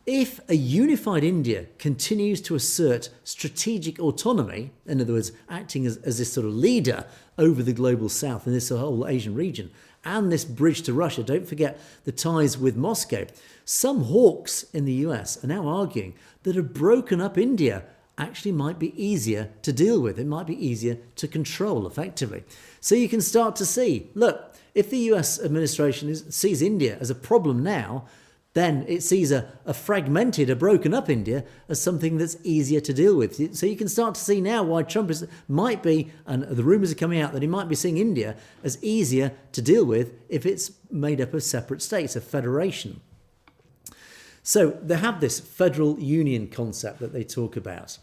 If a unified India continues to assert strategic autonomy, in other words, acting as this sort of leader over the global south in this whole Asian region, and this bridge to Russia, don't forget the ties with Moscow, some hawks in the US are now arguing that a broken up India actually might be easier to deal with. It might be easier to control effectively. So you can start to see, look, if the US administration sees India as a problem now, then it sees a fragmented, a broken up India as something that's easier to deal with. So you can start to see now why Trump might be, and the rumours are coming out that he might be seeing India as easier to deal with if it's made up of separate states, a federation. So they have this federal union concept that they talk about.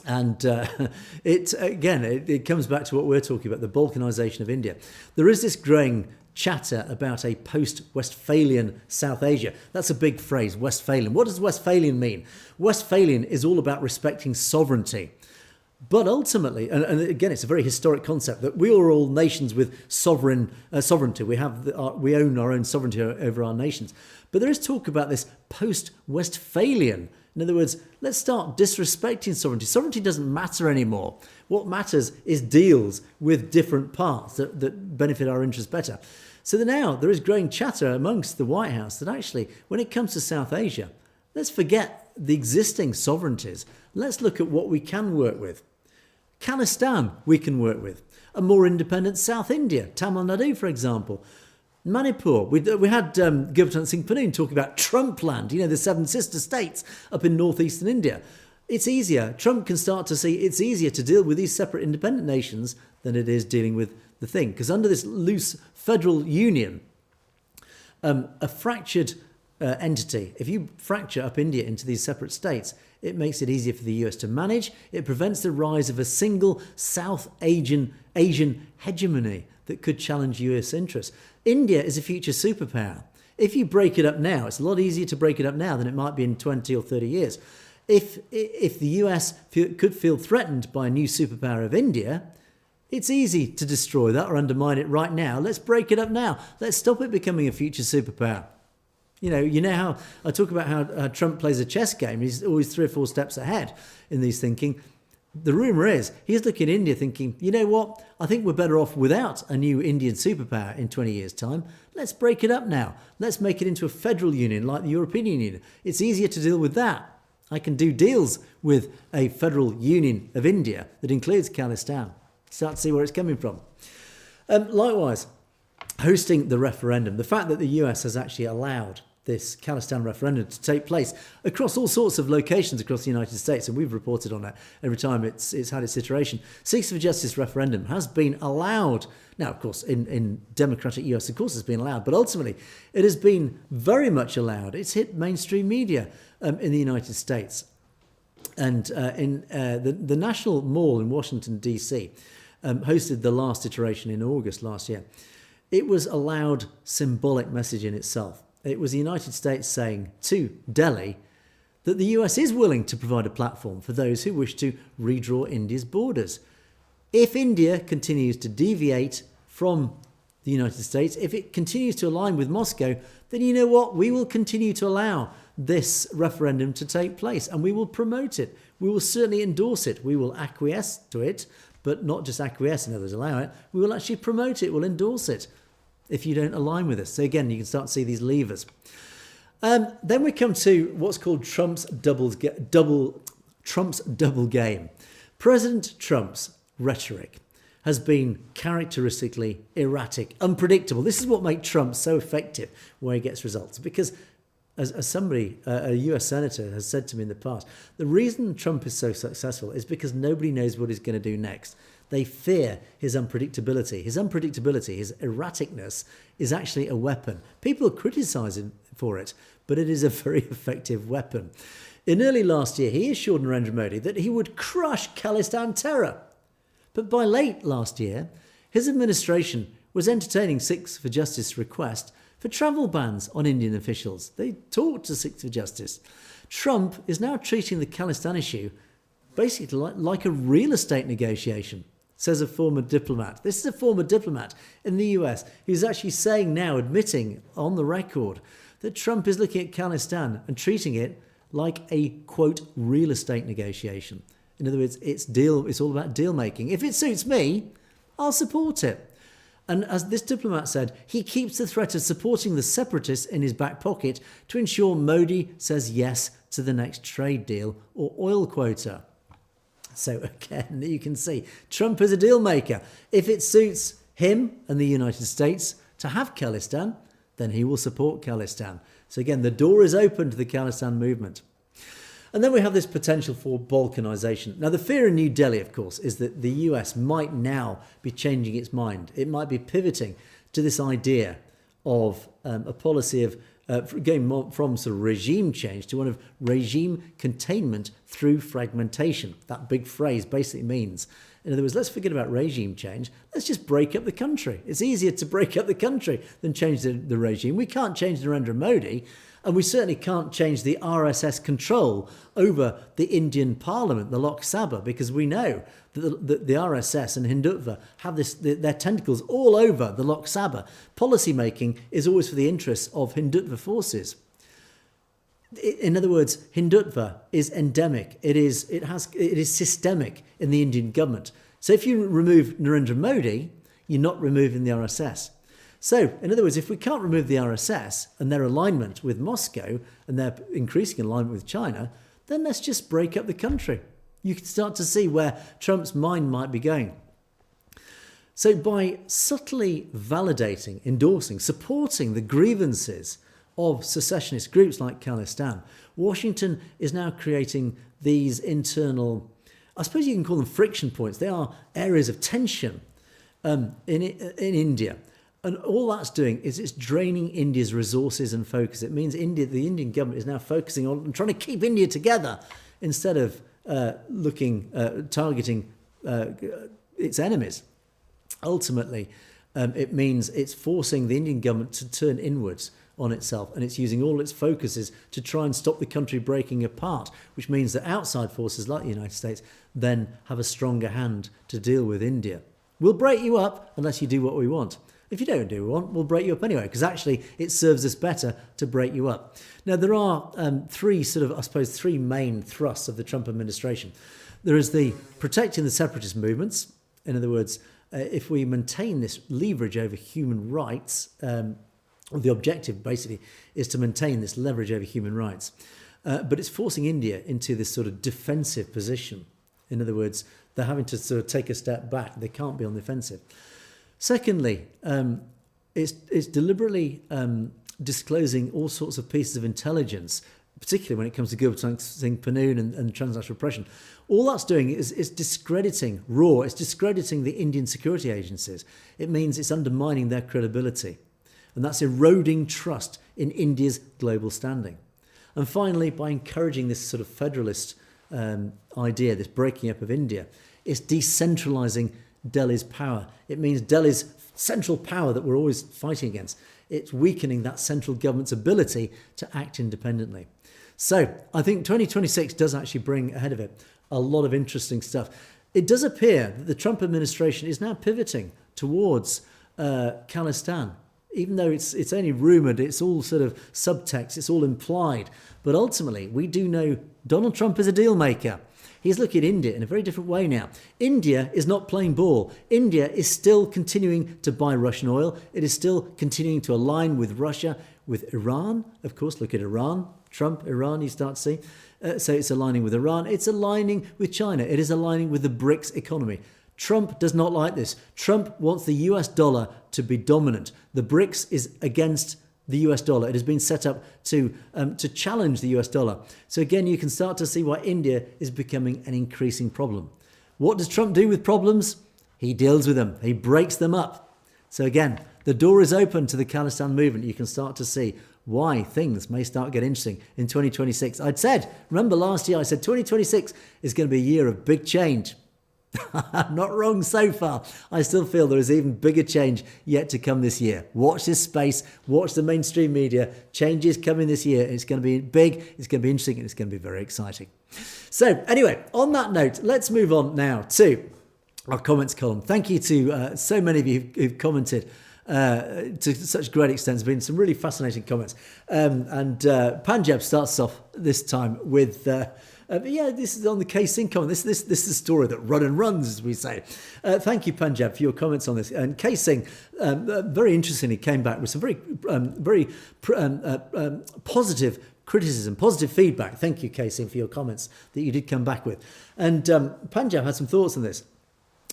And it comes back to what we're talking about, the balkanization of India. There is this growing chatter about a post-Westphalian South Asia. That's a big phrase, Westphalian. What does Westphalian mean? Westphalian is all about respecting sovereignty. But ultimately, and again, it's a very historic concept that we are all nations with sovereignty. We own our own sovereignty over our nations. But there is talk about this post-Westphalian. In other words, let's start disrespecting sovereignty. Sovereignty doesn't matter anymore. What matters is deals with different parts that benefit our interests better. So now there is growing chatter amongst the White House that actually, when it comes to South Asia, let's forget the existing sovereignties. Let's look at what we can work with. Khalistan we can work with. A more independent South India, Tamil Nadu, for example. Manipur. We had Gurdwarae Singh Panoon talking about Trump land, the seven sister states up in northeastern India. It's easier. Trump can start to see it's easier to deal with these separate independent nations than it is dealing with the thing. Because under this loose federal union, a fractured entity, if you fracture up India into these separate states, it makes it easier for the US to manage. It prevents the rise of a single South Asian hegemony that could challenge US interests. India is a future superpower. If you break it up now, it's a lot easier to break it up now than it might be in 20 or 30 years. If the US could feel threatened by a new superpower of India, it's easy to destroy that or undermine it right now. Let's break it up now. Let's stop it becoming a future superpower. You know how I talk about how Trump plays a chess game. He's always 3 or 4 steps ahead in these thinking. The rumour is he's looking at India thinking, you know what, I think we're better off without a new Indian superpower in 20 years' time. Let's break it up now. Let's make it into a federal union like the European Union. It's easier to deal with that. I can do deals with a federal union of India that includes Khalistan. Start to see where it's coming from. Likewise, hosting the referendum. The fact that the US has actually allowed this Khalistan referendum to take place across all sorts of locations across the United States, and we've reported on that every time it's had its iteration. Sikhs for Justice referendum has been allowed. Now, of course, in democratic US, of course, it's been allowed, but ultimately it has been very much allowed. It's hit mainstream media in the United States. And in the National Mall in Washington, D.C., hosted the last iteration in August last year. It was a loud symbolic message in itself. It was the United States saying to Delhi that the US is willing to provide a platform for those who wish to redraw India's borders. If India continues to deviate from the United States, if it continues to align with Moscow, then you know what? We will continue to allow this referendum to take place and we will promote it. We will certainly endorse it. We will acquiesce to it, but not just acquiesce and others allow it. We will actually promote it. We'll endorse it if you don't align with us. So again, you can start to see these levers. Then we come to what's called Trump's double game. President Trump's rhetoric has been characteristically erratic, unpredictable. This is what makes Trump so effective where he gets results. Because as somebody, a US senator has said to me in the past, the reason Trump is so successful is because nobody knows what he's going to do next. They fear his unpredictability. His unpredictability, his erraticness is actually a weapon. People criticise him for it, but it is a very effective weapon. In early last year, he assured Narendra Modi that he would crush Khalistan terror. But by late last year, his administration was entertaining Sikhs for Justice request for travel bans on Indian officials. They talked to Sikhs for Justice. Trump is now treating the Khalistan issue basically like a real estate negotiation, says a former diplomat. This is a former diplomat in the US who's actually saying now, admitting on the record, that Trump is looking at Khalistan and treating it like a, quote, real estate negotiation. In other words, it's all about deal making. If it suits me, I'll support it. And as this diplomat said, he keeps the threat of supporting the separatists in his back pocket to ensure Modi says yes to the next trade deal or oil quota. So again, you can see Trump is a deal maker. If it suits him and the United States to have Khalistan, then he will support Khalistan. So again, the door is open to the Khalistan movement. And then we have this potential for balkanization. Now, the fear in New Delhi, of course, is that the US might now be changing its mind. It might be pivoting to this idea of a policy of going from sort of regime change to one of regime containment through fragmentation. That big phrase basically means, in other words, let's forget about regime change. Let's just break up the country. It's easier to break up the country than change the regime. We can't change Narendra Modi, and we certainly can't change the RSS control over the Indian parliament, the Lok Sabha, because we know that the RSS and Hindutva have their tentacles all over the Lok Sabha. Policy making is always for the interests of Hindutva forces. In other words, Hindutva is endemic. It is systemic in the Indian government. So if you remove Narendra Modi, you're not removing the RSS. So, in other words, if we can't remove the RSS and their alignment with Moscow and their increasing alignment with China, then let's just break up the country. You can start to see where Trump's mind might be going. So by subtly validating, endorsing, supporting the grievances of secessionist groups like Khalistan, Washington is now creating these internal, I suppose you can call them friction points. They are areas of tension in India. And all that's doing is it's draining India's resources and focus. It means the Indian government is now focusing on trying to keep India together instead of targeting its enemies. Ultimately, it means it's forcing the Indian government to turn inwards on itself, and it's using all its focuses to try and stop the country breaking apart, which means that outside forces like the United States then have a stronger hand to deal with India. We'll break you up unless you do what we want. If you don't do what we want, we'll break you up anyway, because actually it serves us better to break you up. Now, there are three main thrusts of the Trump administration. There is the protecting the separatist movements. In other words, if we maintain this leverage over human rights, the objective basically is to maintain this leverage over human rights. But it's forcing India into this sort of defensive position. In other words, they're having to sort of take a step back. They can't be on the offensive. Secondly, it's deliberately disclosing all sorts of pieces of intelligence, particularly when it comes to Gurdwarae Singh Panoon and transnational oppression. All that's doing is discrediting RAW. It's discrediting the Indian security agencies. It means it's undermining their credibility. And that's eroding trust in India's global standing. And finally, by encouraging this sort of federalist idea, this breaking up of India, it's decentralizing Delhi's power. It means Delhi's central power that we're always fighting against. It's weakening that central government's ability to act independently. So I think 2026 does actually bring ahead of it a lot of interesting stuff. It does appear that the Trump administration is now pivoting towards Khalistan. Even though it's only rumoured, it's all sort of subtext, it's all implied. But ultimately, we do know Donald Trump is a deal maker. He's looking at India in a very different way now. India is not playing ball. India is still continuing to buy Russian oil. It is still continuing to align with Russia, with Iran. Of course, look at Iran. Trump, Iran, you start to see. So it's aligning with Iran. It's aligning with China. It is aligning with the BRICS economy. Trump does not like this. Trump wants the US dollar to be dominant. The BRICS is against the US dollar. It has been set up to challenge the US dollar. So again, you can start to see why India is becoming an increasing problem. What does Trump do with problems? He deals with them. He breaks them up. So again, the door is open to the Khalistan movement. You can start to see why things may start getting interesting in 2026. Remember last year I said 2026 is going to be a year of big change. I'm not wrong so far. I still feel there is even bigger change yet to come this year. Watch this space. Watch the mainstream media. Change is coming this year. It's going to be big. It's going to be interesting. And it's going to be very exciting. So anyway, on that note, let's move on now to our comments column. Thank you to so many of you who've commented to such great extent. There's been some really fascinating comments. And Panjab starts off this time with... this is on the K-Singh comment. This is a story that run and runs, as we say. Thank you, Panjab, for your comments on this. And K-Singh, very interestingly, came back with some very positive criticism, positive feedback. Thank you, K-Singh, for your comments that you did come back with. And Panjab had some thoughts on this.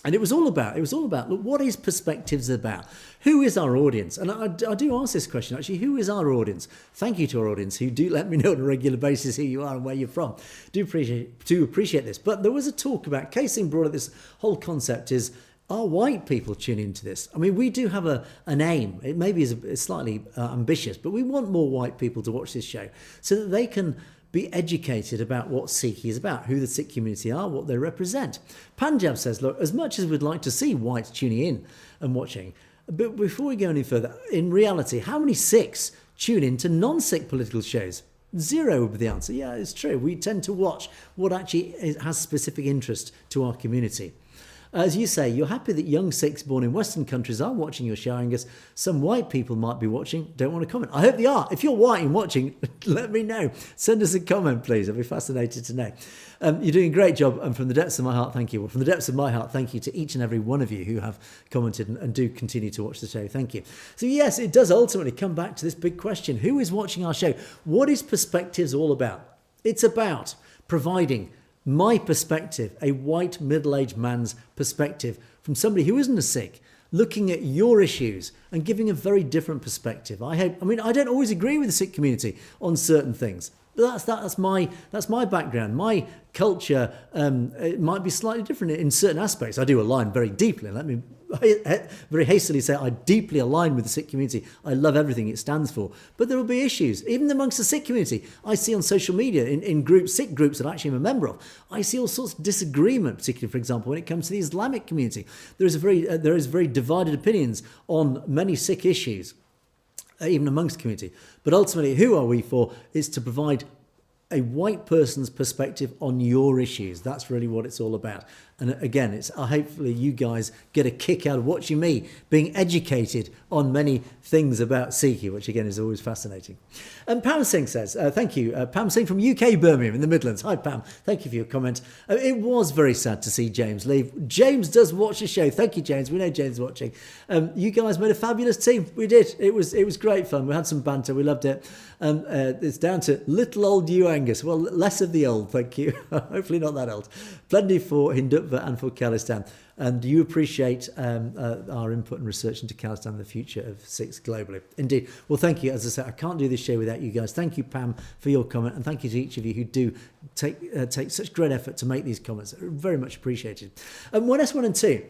And it was all about, look, what is Perspectives about? Who is our audience? And I do ask this question, actually, who is our audience? Thank you to our audience who do let me know on a regular basis who you are and where you're from. Do appreciate this. But there was a talk about, K-Singh brought up this whole concept is are white people tuning into this? I mean, we do have an aim. It maybe is slightly ambitious, but we want more white people to watch this show so that they can be educated about what Sikh is about, who the Sikh community are, what they represent. Punjab says, look, as much as we'd like to see whites tuning in and watching, but before we go any further, in reality, how many Sikhs tune in to non-Sikh political shows? 0 would be the answer. Yeah, it's true. We tend to watch what actually has specific interest to our community. As you say, you're happy that young Sikhs born in Western countries are watching your show, Angus. Some white people might be watching, don't want to comment. I hope they are. If you're white and watching, let me know. Send us a comment, please. I'll be fascinated to know. You're doing a great job, and from the depths of my heart, thank you. Well, from the depths of my heart, thank you to each and every one of you who have commented and do continue to watch the show. Thank you. So yes, it does ultimately come back to this big question. Who is watching our show? What is Perspectives all about? It's about providing my perspective, a white middle-aged man's perspective from somebody who isn't a Sikh, looking at your issues and giving a very different perspective. I don't always agree with the Sikh community on certain things, but that's my background. My culture it might be slightly different in certain aspects. I do align very deeply. Let me very hastily say I deeply align with the Sikh community. I love everything it stands for. But there will be issues, even amongst the Sikh community. I see on social media, in groups, Sikh groups that actually I'm a member of, I see all sorts of disagreement, particularly, for example, when it comes to the Islamic community. There is very divided opinions on many Sikh issues, even amongst the community. But ultimately, who are we for? Is to provide a white person's perspective on your issues. That's really what it's all about. And again, it's hopefully you guys get a kick out of watching me being educated on many things about Sikhi, which again is always fascinating. And Pam Singh says, thank you. Pam Singh from UK Birmingham in the Midlands. Hi Pam, thank you for your comment. It was very sad to see James leave. James does watch the show. Thank you, James. We know James is watching. You guys made a fabulous team. We did. It was great fun. We had some banter. We loved it. It's down to little old you, Angus. Well, less of the old, thank you. Hopefully not that old. Plenty for Hindutva and for Khalistan. And you appreciate our input and research into Khalistan and the future of Sikhs globally. Indeed. Well, thank you. As I said, I can't do this show without you guys. Thank you, Pam, for your comment. And thank you to each of you who do take such great effort to make these comments. Very much appreciated. 1S1 and 2.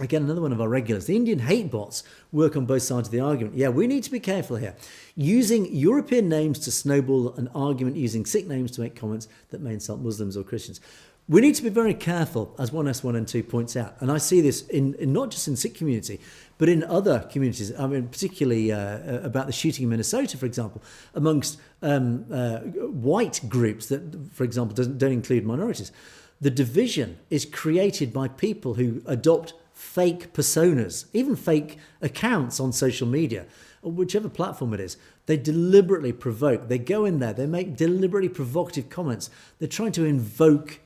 Again, another one of our regulars. The Indian hate bots work on both sides of the argument. Yeah, we need to be careful here. Using European names to snowball an argument, using Sikh names to make comments that may insult Muslims or Christians. We need to be very careful, as 1S1 and 2 points out. And I see this in not just in Sikh community, but in other communities. I mean, particularly about the shooting in Minnesota, for example, amongst white groups that, for example, don't include minorities. The division is created by people who adopt fake personas, even fake accounts on social media, or whichever platform it is. They deliberately provoke. They go in there. They make deliberately provocative comments. They're trying to invoke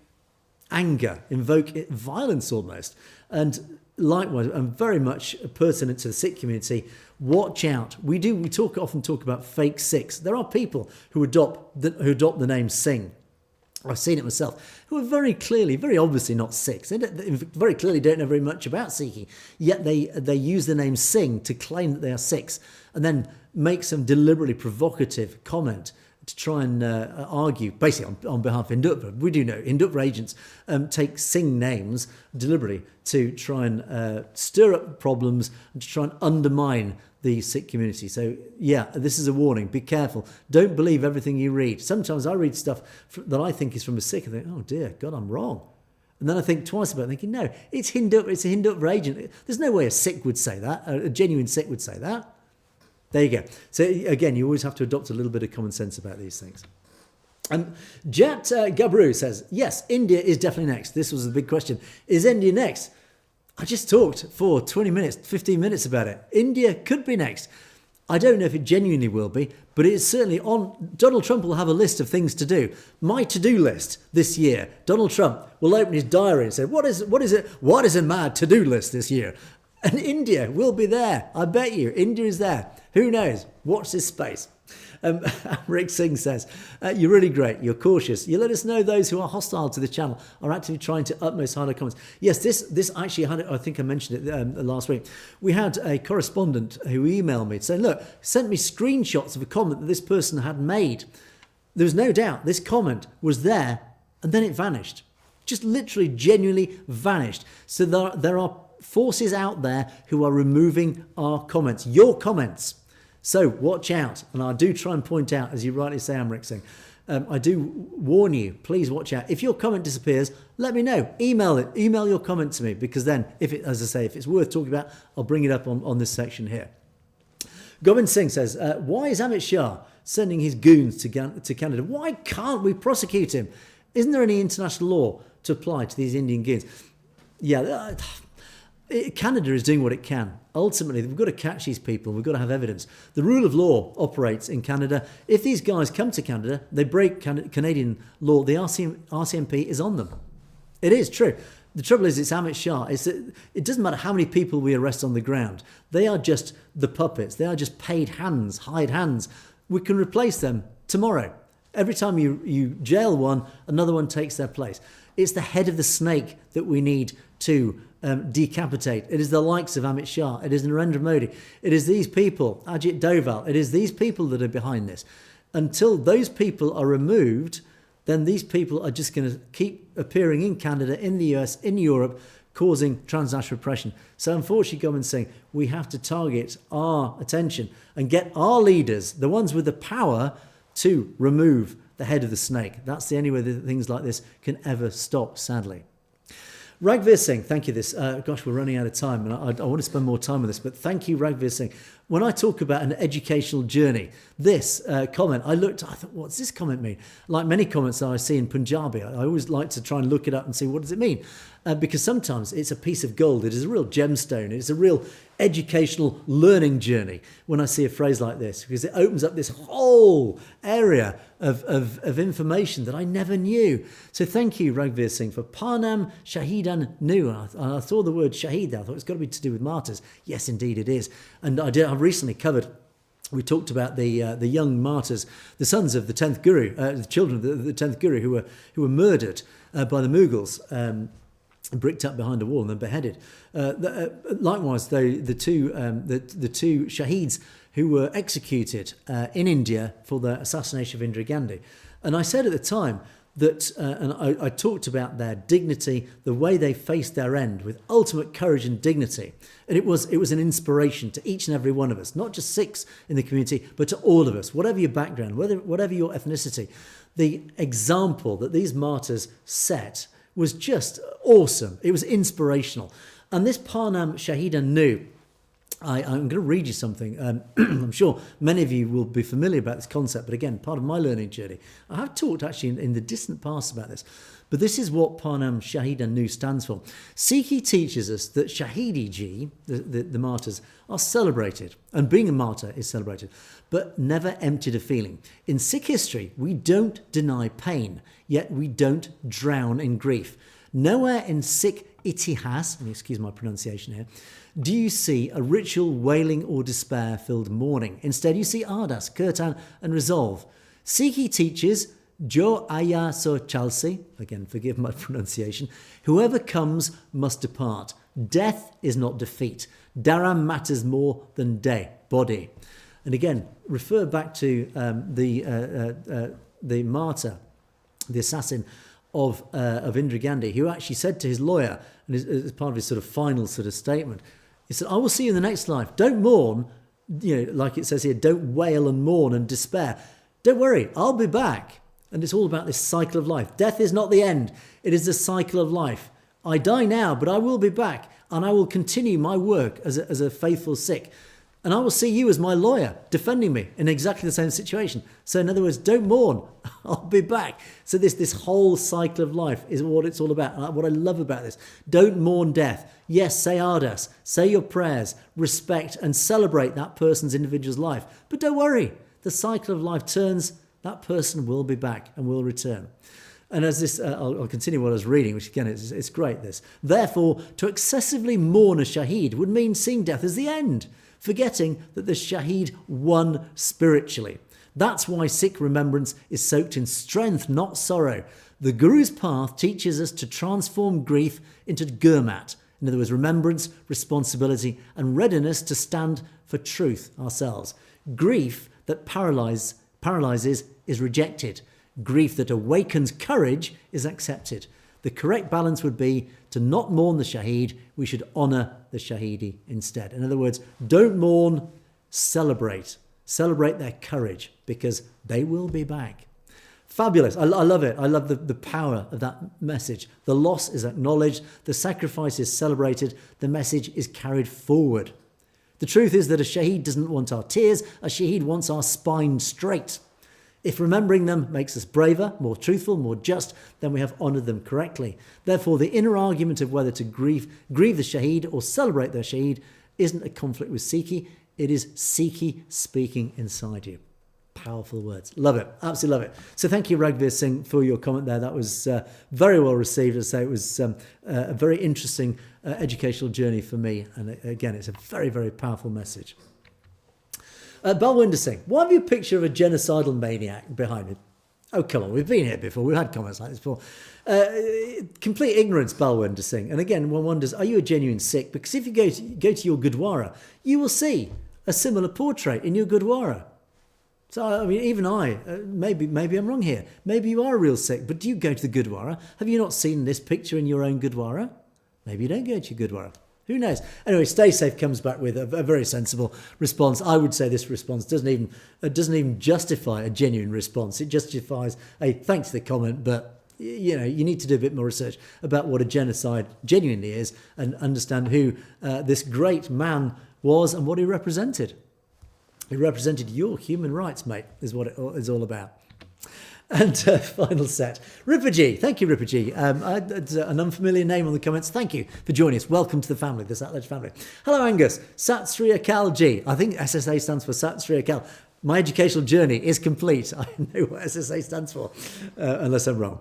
anger, invoke violence almost. And likewise, and very much pertinent to the Sikh community, watch out. We often talk about fake Sikhs. There are people who adopt the name Singh. I've seen it myself, who are very clearly, very obviously not Sikhs. They very clearly don't know very much about Sikhi, yet they use the name Singh to claim that they are Sikhs, and then make some deliberately provocative comment to try and argue, basically on behalf of Hindutva. We do know Hindutva agents take Singh names deliberately to try and stir up problems and to try and undermine the Sikh community. So yeah, this is a warning. Be careful. Don't believe everything you read. Sometimes I read stuff that I think is from a Sikh and think, oh dear God, I'm wrong. And then I think twice about it, thinking, no, it's Hindutva. It's a Hindutva agent. There's no way a Sikh would say that. A genuine Sikh would say that. There you go. So again, you always have to adopt a little bit of common sense about these things. Jat Gabru says, yes, India is definitely next. This was the big question. Is India next? I just talked for 20 minutes, 15 minutes about it. India could be next. I don't know if it genuinely will be, but it is certainly on. Donald Trump will have a list of things to do. My to-do list this year, Donald Trump will open his diary and say, what is in my to-do list this year? And India will be there. I bet you. India is there. Who knows? Watch this space. Rick Singh says, you're really great. You're cautious. You let us know those who are hostile to the channel are actively trying to utmost hide our comments. Yes, this actually had, I think I mentioned it last week. We had a correspondent who emailed me saying, look, sent me screenshots of a comment that this person had made. There was no doubt this comment was there and then it vanished. Just literally, genuinely vanished. So there are forces out there who are removing our comments, your comments. So watch out. And I do try and point out, as you rightly say, Amrit Singh, I do warn you, please watch out. If your comment disappears, let me know. Email your comment to me, because then, if it's worth talking about, I'll bring it up on this section here. Govind Singh says, why is Amit Shah sending his goons to Canada? Why can't we prosecute him? Isn't there any international law to apply to these Indian goons? Yeah, Canada is doing what it can. Ultimately, we've got to catch these people. We've got to have evidence. The rule of law operates in Canada. If these guys come to Canada, they break Canadian law, the RCMP is on them. It is true. The trouble is, it's Amit Shah. It doesn't matter how many people we arrest on the ground. They are just the puppets. They are just paid hands, hired hands. We can replace them tomorrow. Every time you jail one, another one takes their place. It's the head of the snake that we need to decapitate. It is the likes of Amit Shah. It is Narendra Modi. It is these people, Ajit Doval. It is these people that are behind this. Until those people are removed, then these people are just going to keep appearing in Canada, in the US, in Europe, causing transnational repression. So unfortunately, Govind Singh, we have to target our attention and get our leaders, the ones with the power, to remove the head of the snake. That's the only way that things like this can ever stop, sadly. Ragvir Singh, thank you. Gosh, we're running out of time, and I want to spend more time on this, but thank you, Ragvir Singh. When I talk about an educational journey, this comment, I thought, what's this comment mean? Like many comments that I see in Punjabi, I always like to try and look it up and see, what does it mean? Because sometimes it's a piece of gold. It is a real gemstone. It's a real educational learning journey when I see a phrase like this, because it opens up this whole area of information that I never knew. So thank you, Ragvir Singh, for Parnam Shahidan Nu. I saw the word Shahid there. I thought it's got to be to do with martyrs. Yes, indeed it is. And I've recently covered, we talked about the young martyrs, the sons of the 10th Guru, the children of the 10th Guru who were murdered by the Mughals, bricked up behind a wall and then beheaded. Likewise, though, the two Shaheeds who were executed in India for the assassination of Indira Gandhi. And I said at the time that, and I talked about their dignity, the way they faced their end with ultimate courage and dignity. And it was an inspiration to each and every one of us, not just Sikhs in the community, but to all of us, whatever your background, whatever your ethnicity. The example that these martyrs set was just awesome. It was inspirational. And this Parnam Shahidan Nu, I'm going to read you something. I'm sure many of you will be familiar about this concept, but again, part of my learning journey. I have talked actually in the distant past about this, but this is what Parnam Shahidan Nu stands for. Sikhi teaches us that Shahidi Ji, the martyrs, are celebrated, and being a martyr is celebrated, but never emptied of feeling. In Sikh history, we don't deny pain, yet we don't drown in grief. Nowhere in Sikh itihas, excuse my pronunciation here, do you see a ritual wailing or despair-filled mourning. Instead, you see ardas, kirtan, and resolve. Sikhi teaches, Jo aya so chalsi, again, forgive my pronunciation, whoever comes must depart. Death is not defeat. Dharam matters more than body. And again, refer back to the martyr, the assassin of Indira Gandhi, who actually said to his lawyer, and as part of his sort of final sort of statement, he said, I will see you in the next life. Don't mourn, like it says here, don't wail and mourn and despair. Don't worry, I'll be back. And it's all about this cycle of life. Death is not the end. It is the cycle of life. I die now, but I will be back, and I will continue my work as a faithful Sikh. And I will see you as my lawyer defending me in exactly the same situation. So in other words, don't mourn. I'll be back. So this whole cycle of life is what it's all about. And what I love about this, don't mourn death. Yes, say ardas, say your prayers, respect and celebrate that person's individual's life. But don't worry, the cycle of life turns, that person will be back and will return. And as this, I'll continue what I was reading, which again, it's great this. Therefore, to excessively mourn a shaheed would mean seeing death as the end, forgetting that the shaheed won spiritually. That's why Sikh remembrance is soaked in strength, not sorrow. The Guru's path teaches us to transform grief into gurmat. In other words, remembrance, responsibility, and readiness to stand for truth ourselves. Grief that paralyzes is rejected. Grief that awakens courage is accepted. The correct balance would be to not mourn the Shaheed. We should honour the Shahidi instead. In other words, don't mourn, celebrate. Celebrate their courage, because they will be back. Fabulous. I love it. I love the power of that message. The loss is acknowledged. The sacrifice is celebrated. The message is carried forward. The truth is that a Shaheed doesn't want our tears. A Shaheed wants our spine straight. If remembering them makes us braver, more truthful, more just, then we have honoured them correctly. Therefore, the inner argument of whether to grieve the Shaheed or celebrate their Shaheed isn't a conflict with Sikhi. It is Sikhi speaking inside you. Powerful words. Love it. Absolutely love it. So thank you, Raghveer Singh, for your comment there. That was very well received. As I say, it was a very interesting educational journey for me. And again, it's a very, very powerful message. Balwinder Singh, why have you a picture of a genocidal maniac behind it? Oh, come on. We've been here before. We've had comments like this before. Complete ignorance, Balwinder Singh. And again, one wonders, are you a genuine Sikh? Because if you go to your Gurdwarae, you will see a similar portrait in your Gurdwarae. So, I mean, even I, maybe I'm wrong here. Maybe you are a real Sikh, but do you go to the Gurdwarae? Have you not seen this picture in your own Gurdwarae? Maybe you don't go to your Gurdwarae. Who knows? Anyway, Stay Safe comes back with a very sensible response. I would say this response doesn't even justify a genuine response. It justifies a thanks for the comment, but you need to do a bit more research about what a genocide genuinely is and understand who this great man was and what he represented. He represented your human rights, mate, is what it is all about. And final set. Ripperji. Thank you, Ripperji. An unfamiliar name on the comments. Thank you for joining us. Welcome to the family, the Satledge family. Hello, Angus. Sat Sri Akal Ji. I think SSA stands for Sat Sri Akal. My educational journey is complete. I know what SSA stands for, unless I'm wrong.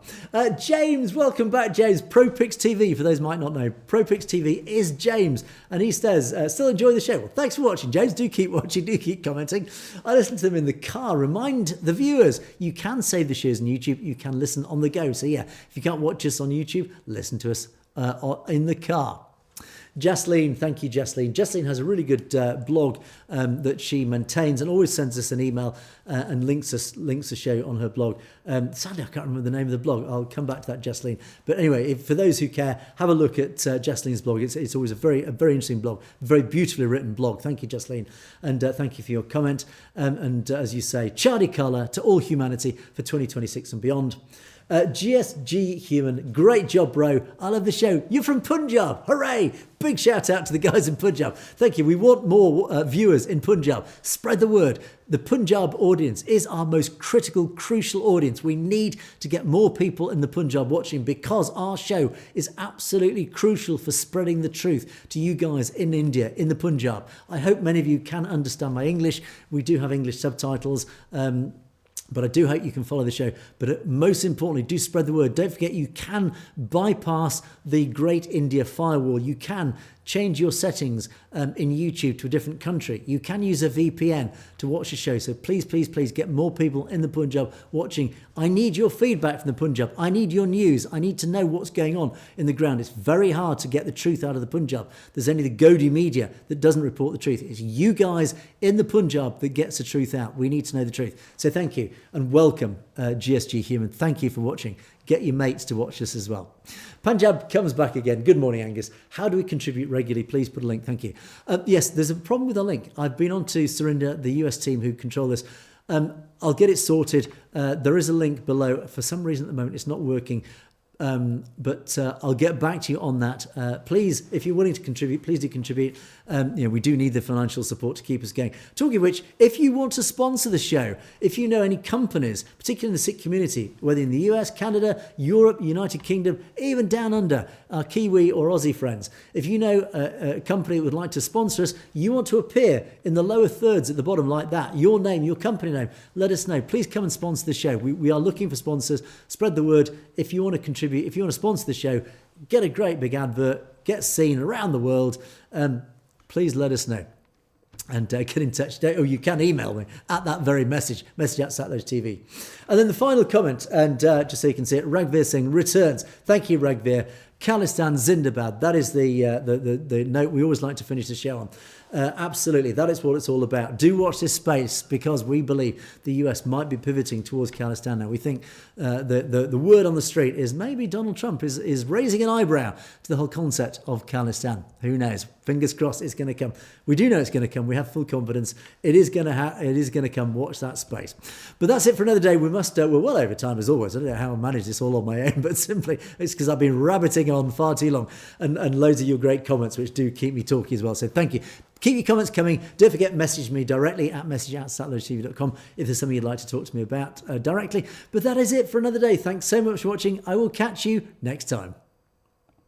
James, welcome back, James. ProPix TV, for those who might not know. ProPix TV is James, and he says, still enjoy the show. Well, thanks for watching, James. Do keep watching, do keep commenting. I listen to them in the car. Remind the viewers, you can save the shows on YouTube. You can listen on the go. So yeah, if you can't watch us on YouTube, listen to us in the car. Jaslene, thank you, Jaslene. Jaslene has a really good blog that she maintains and always sends us an email and links the show on her blog. Sadly, I can't remember the name of the blog. I'll come back to that, Jaslene. But anyway, for those who care, have a look at Jaslene's blog. It's always a very interesting blog, very beautifully written blog. Thank you, Jaslene, and thank you for your comment. And as you say, Chardi Kala to all humanity for 2026 and beyond. GSG Human, great job, bro. I love the show. You're from Punjab. Hooray! Big shout out to the guys in Punjab. Thank you. We want more viewers in Punjab. Spread the word. The Punjab audience is our most critical, crucial audience. We need to get more people in the Punjab watching because our show is absolutely crucial for spreading the truth to you guys in India, in the Punjab. I hope many of you can understand my English. We do have English subtitles. But I do hope you can follow the show. But most importantly, do spread the word. Don't forget, you can bypass the Great India firewall. You can change your settings in YouTube to a different country. You can use a VPN to watch the show. So please, please, please get more people in the Punjab watching. I need your feedback from the Punjab. I need your news. I need to know what's going on in the ground. It's very hard to get the truth out of the Punjab. There's only the Godi media that doesn't report the truth. It's you guys in the Punjab that gets the truth out. We need to know the truth. So thank you and welcome, GSG Human. Thank you for watching. Get your mates to watch this as well. Punjab comes back again. Good morning, Angus. How do we contribute regularly? Please put a link. Thank you. Yes, there's a problem with the link. I've been on to Surinder, the US team who control this. I'll get it sorted. There is a link below. For some reason at the moment, it's not working. But I'll get back to you on that. Please, if you're willing to contribute, please do contribute. We do need the financial support to keep us going. Talking of which, if you want to sponsor the show, if you know any companies, particularly in the Sikh community, whether in the US, Canada, Europe, United Kingdom, even down under, our Kiwi or Aussie friends, if you know a company that would like to sponsor us, you want to appear in the lower thirds at the bottom like that, your name, your company name, let us know. Please come and sponsor the show. We are looking for sponsors. Spread the word. If you want to contribute, if you want to sponsor the show, get a great big advert, get seen around the world, please let us know and get in touch. You can email me at that very message at Satledge TV. And then the final comment, and just so you can see it, Raghveer Singh returns. Thank you, Raghveer. Khalistan Zindabad. That is the note we always like to finish the show on. Absolutely, that is what it's all about. Do watch this space, because we believe the US might be pivoting towards Khalistan now. We think the word on the street is maybe Donald Trump is raising an eyebrow to the whole concept of Khalistan. Who knows? Fingers crossed it's going to come. We do know it's going to come. We have full confidence. It is going to come. Watch that space. But that's it for another day. We're well over time as always. I don't know how I manage this all on my own, but simply it's because I've been rabbiting on far too long, and loads of your great comments, which do keep me talking as well. So thank you. Keep your comments coming. Don't forget, message me directly at message@satellotv.com if there's something you'd like to talk to me about directly. But that is it for another day. Thanks so much for watching. I will catch you next time.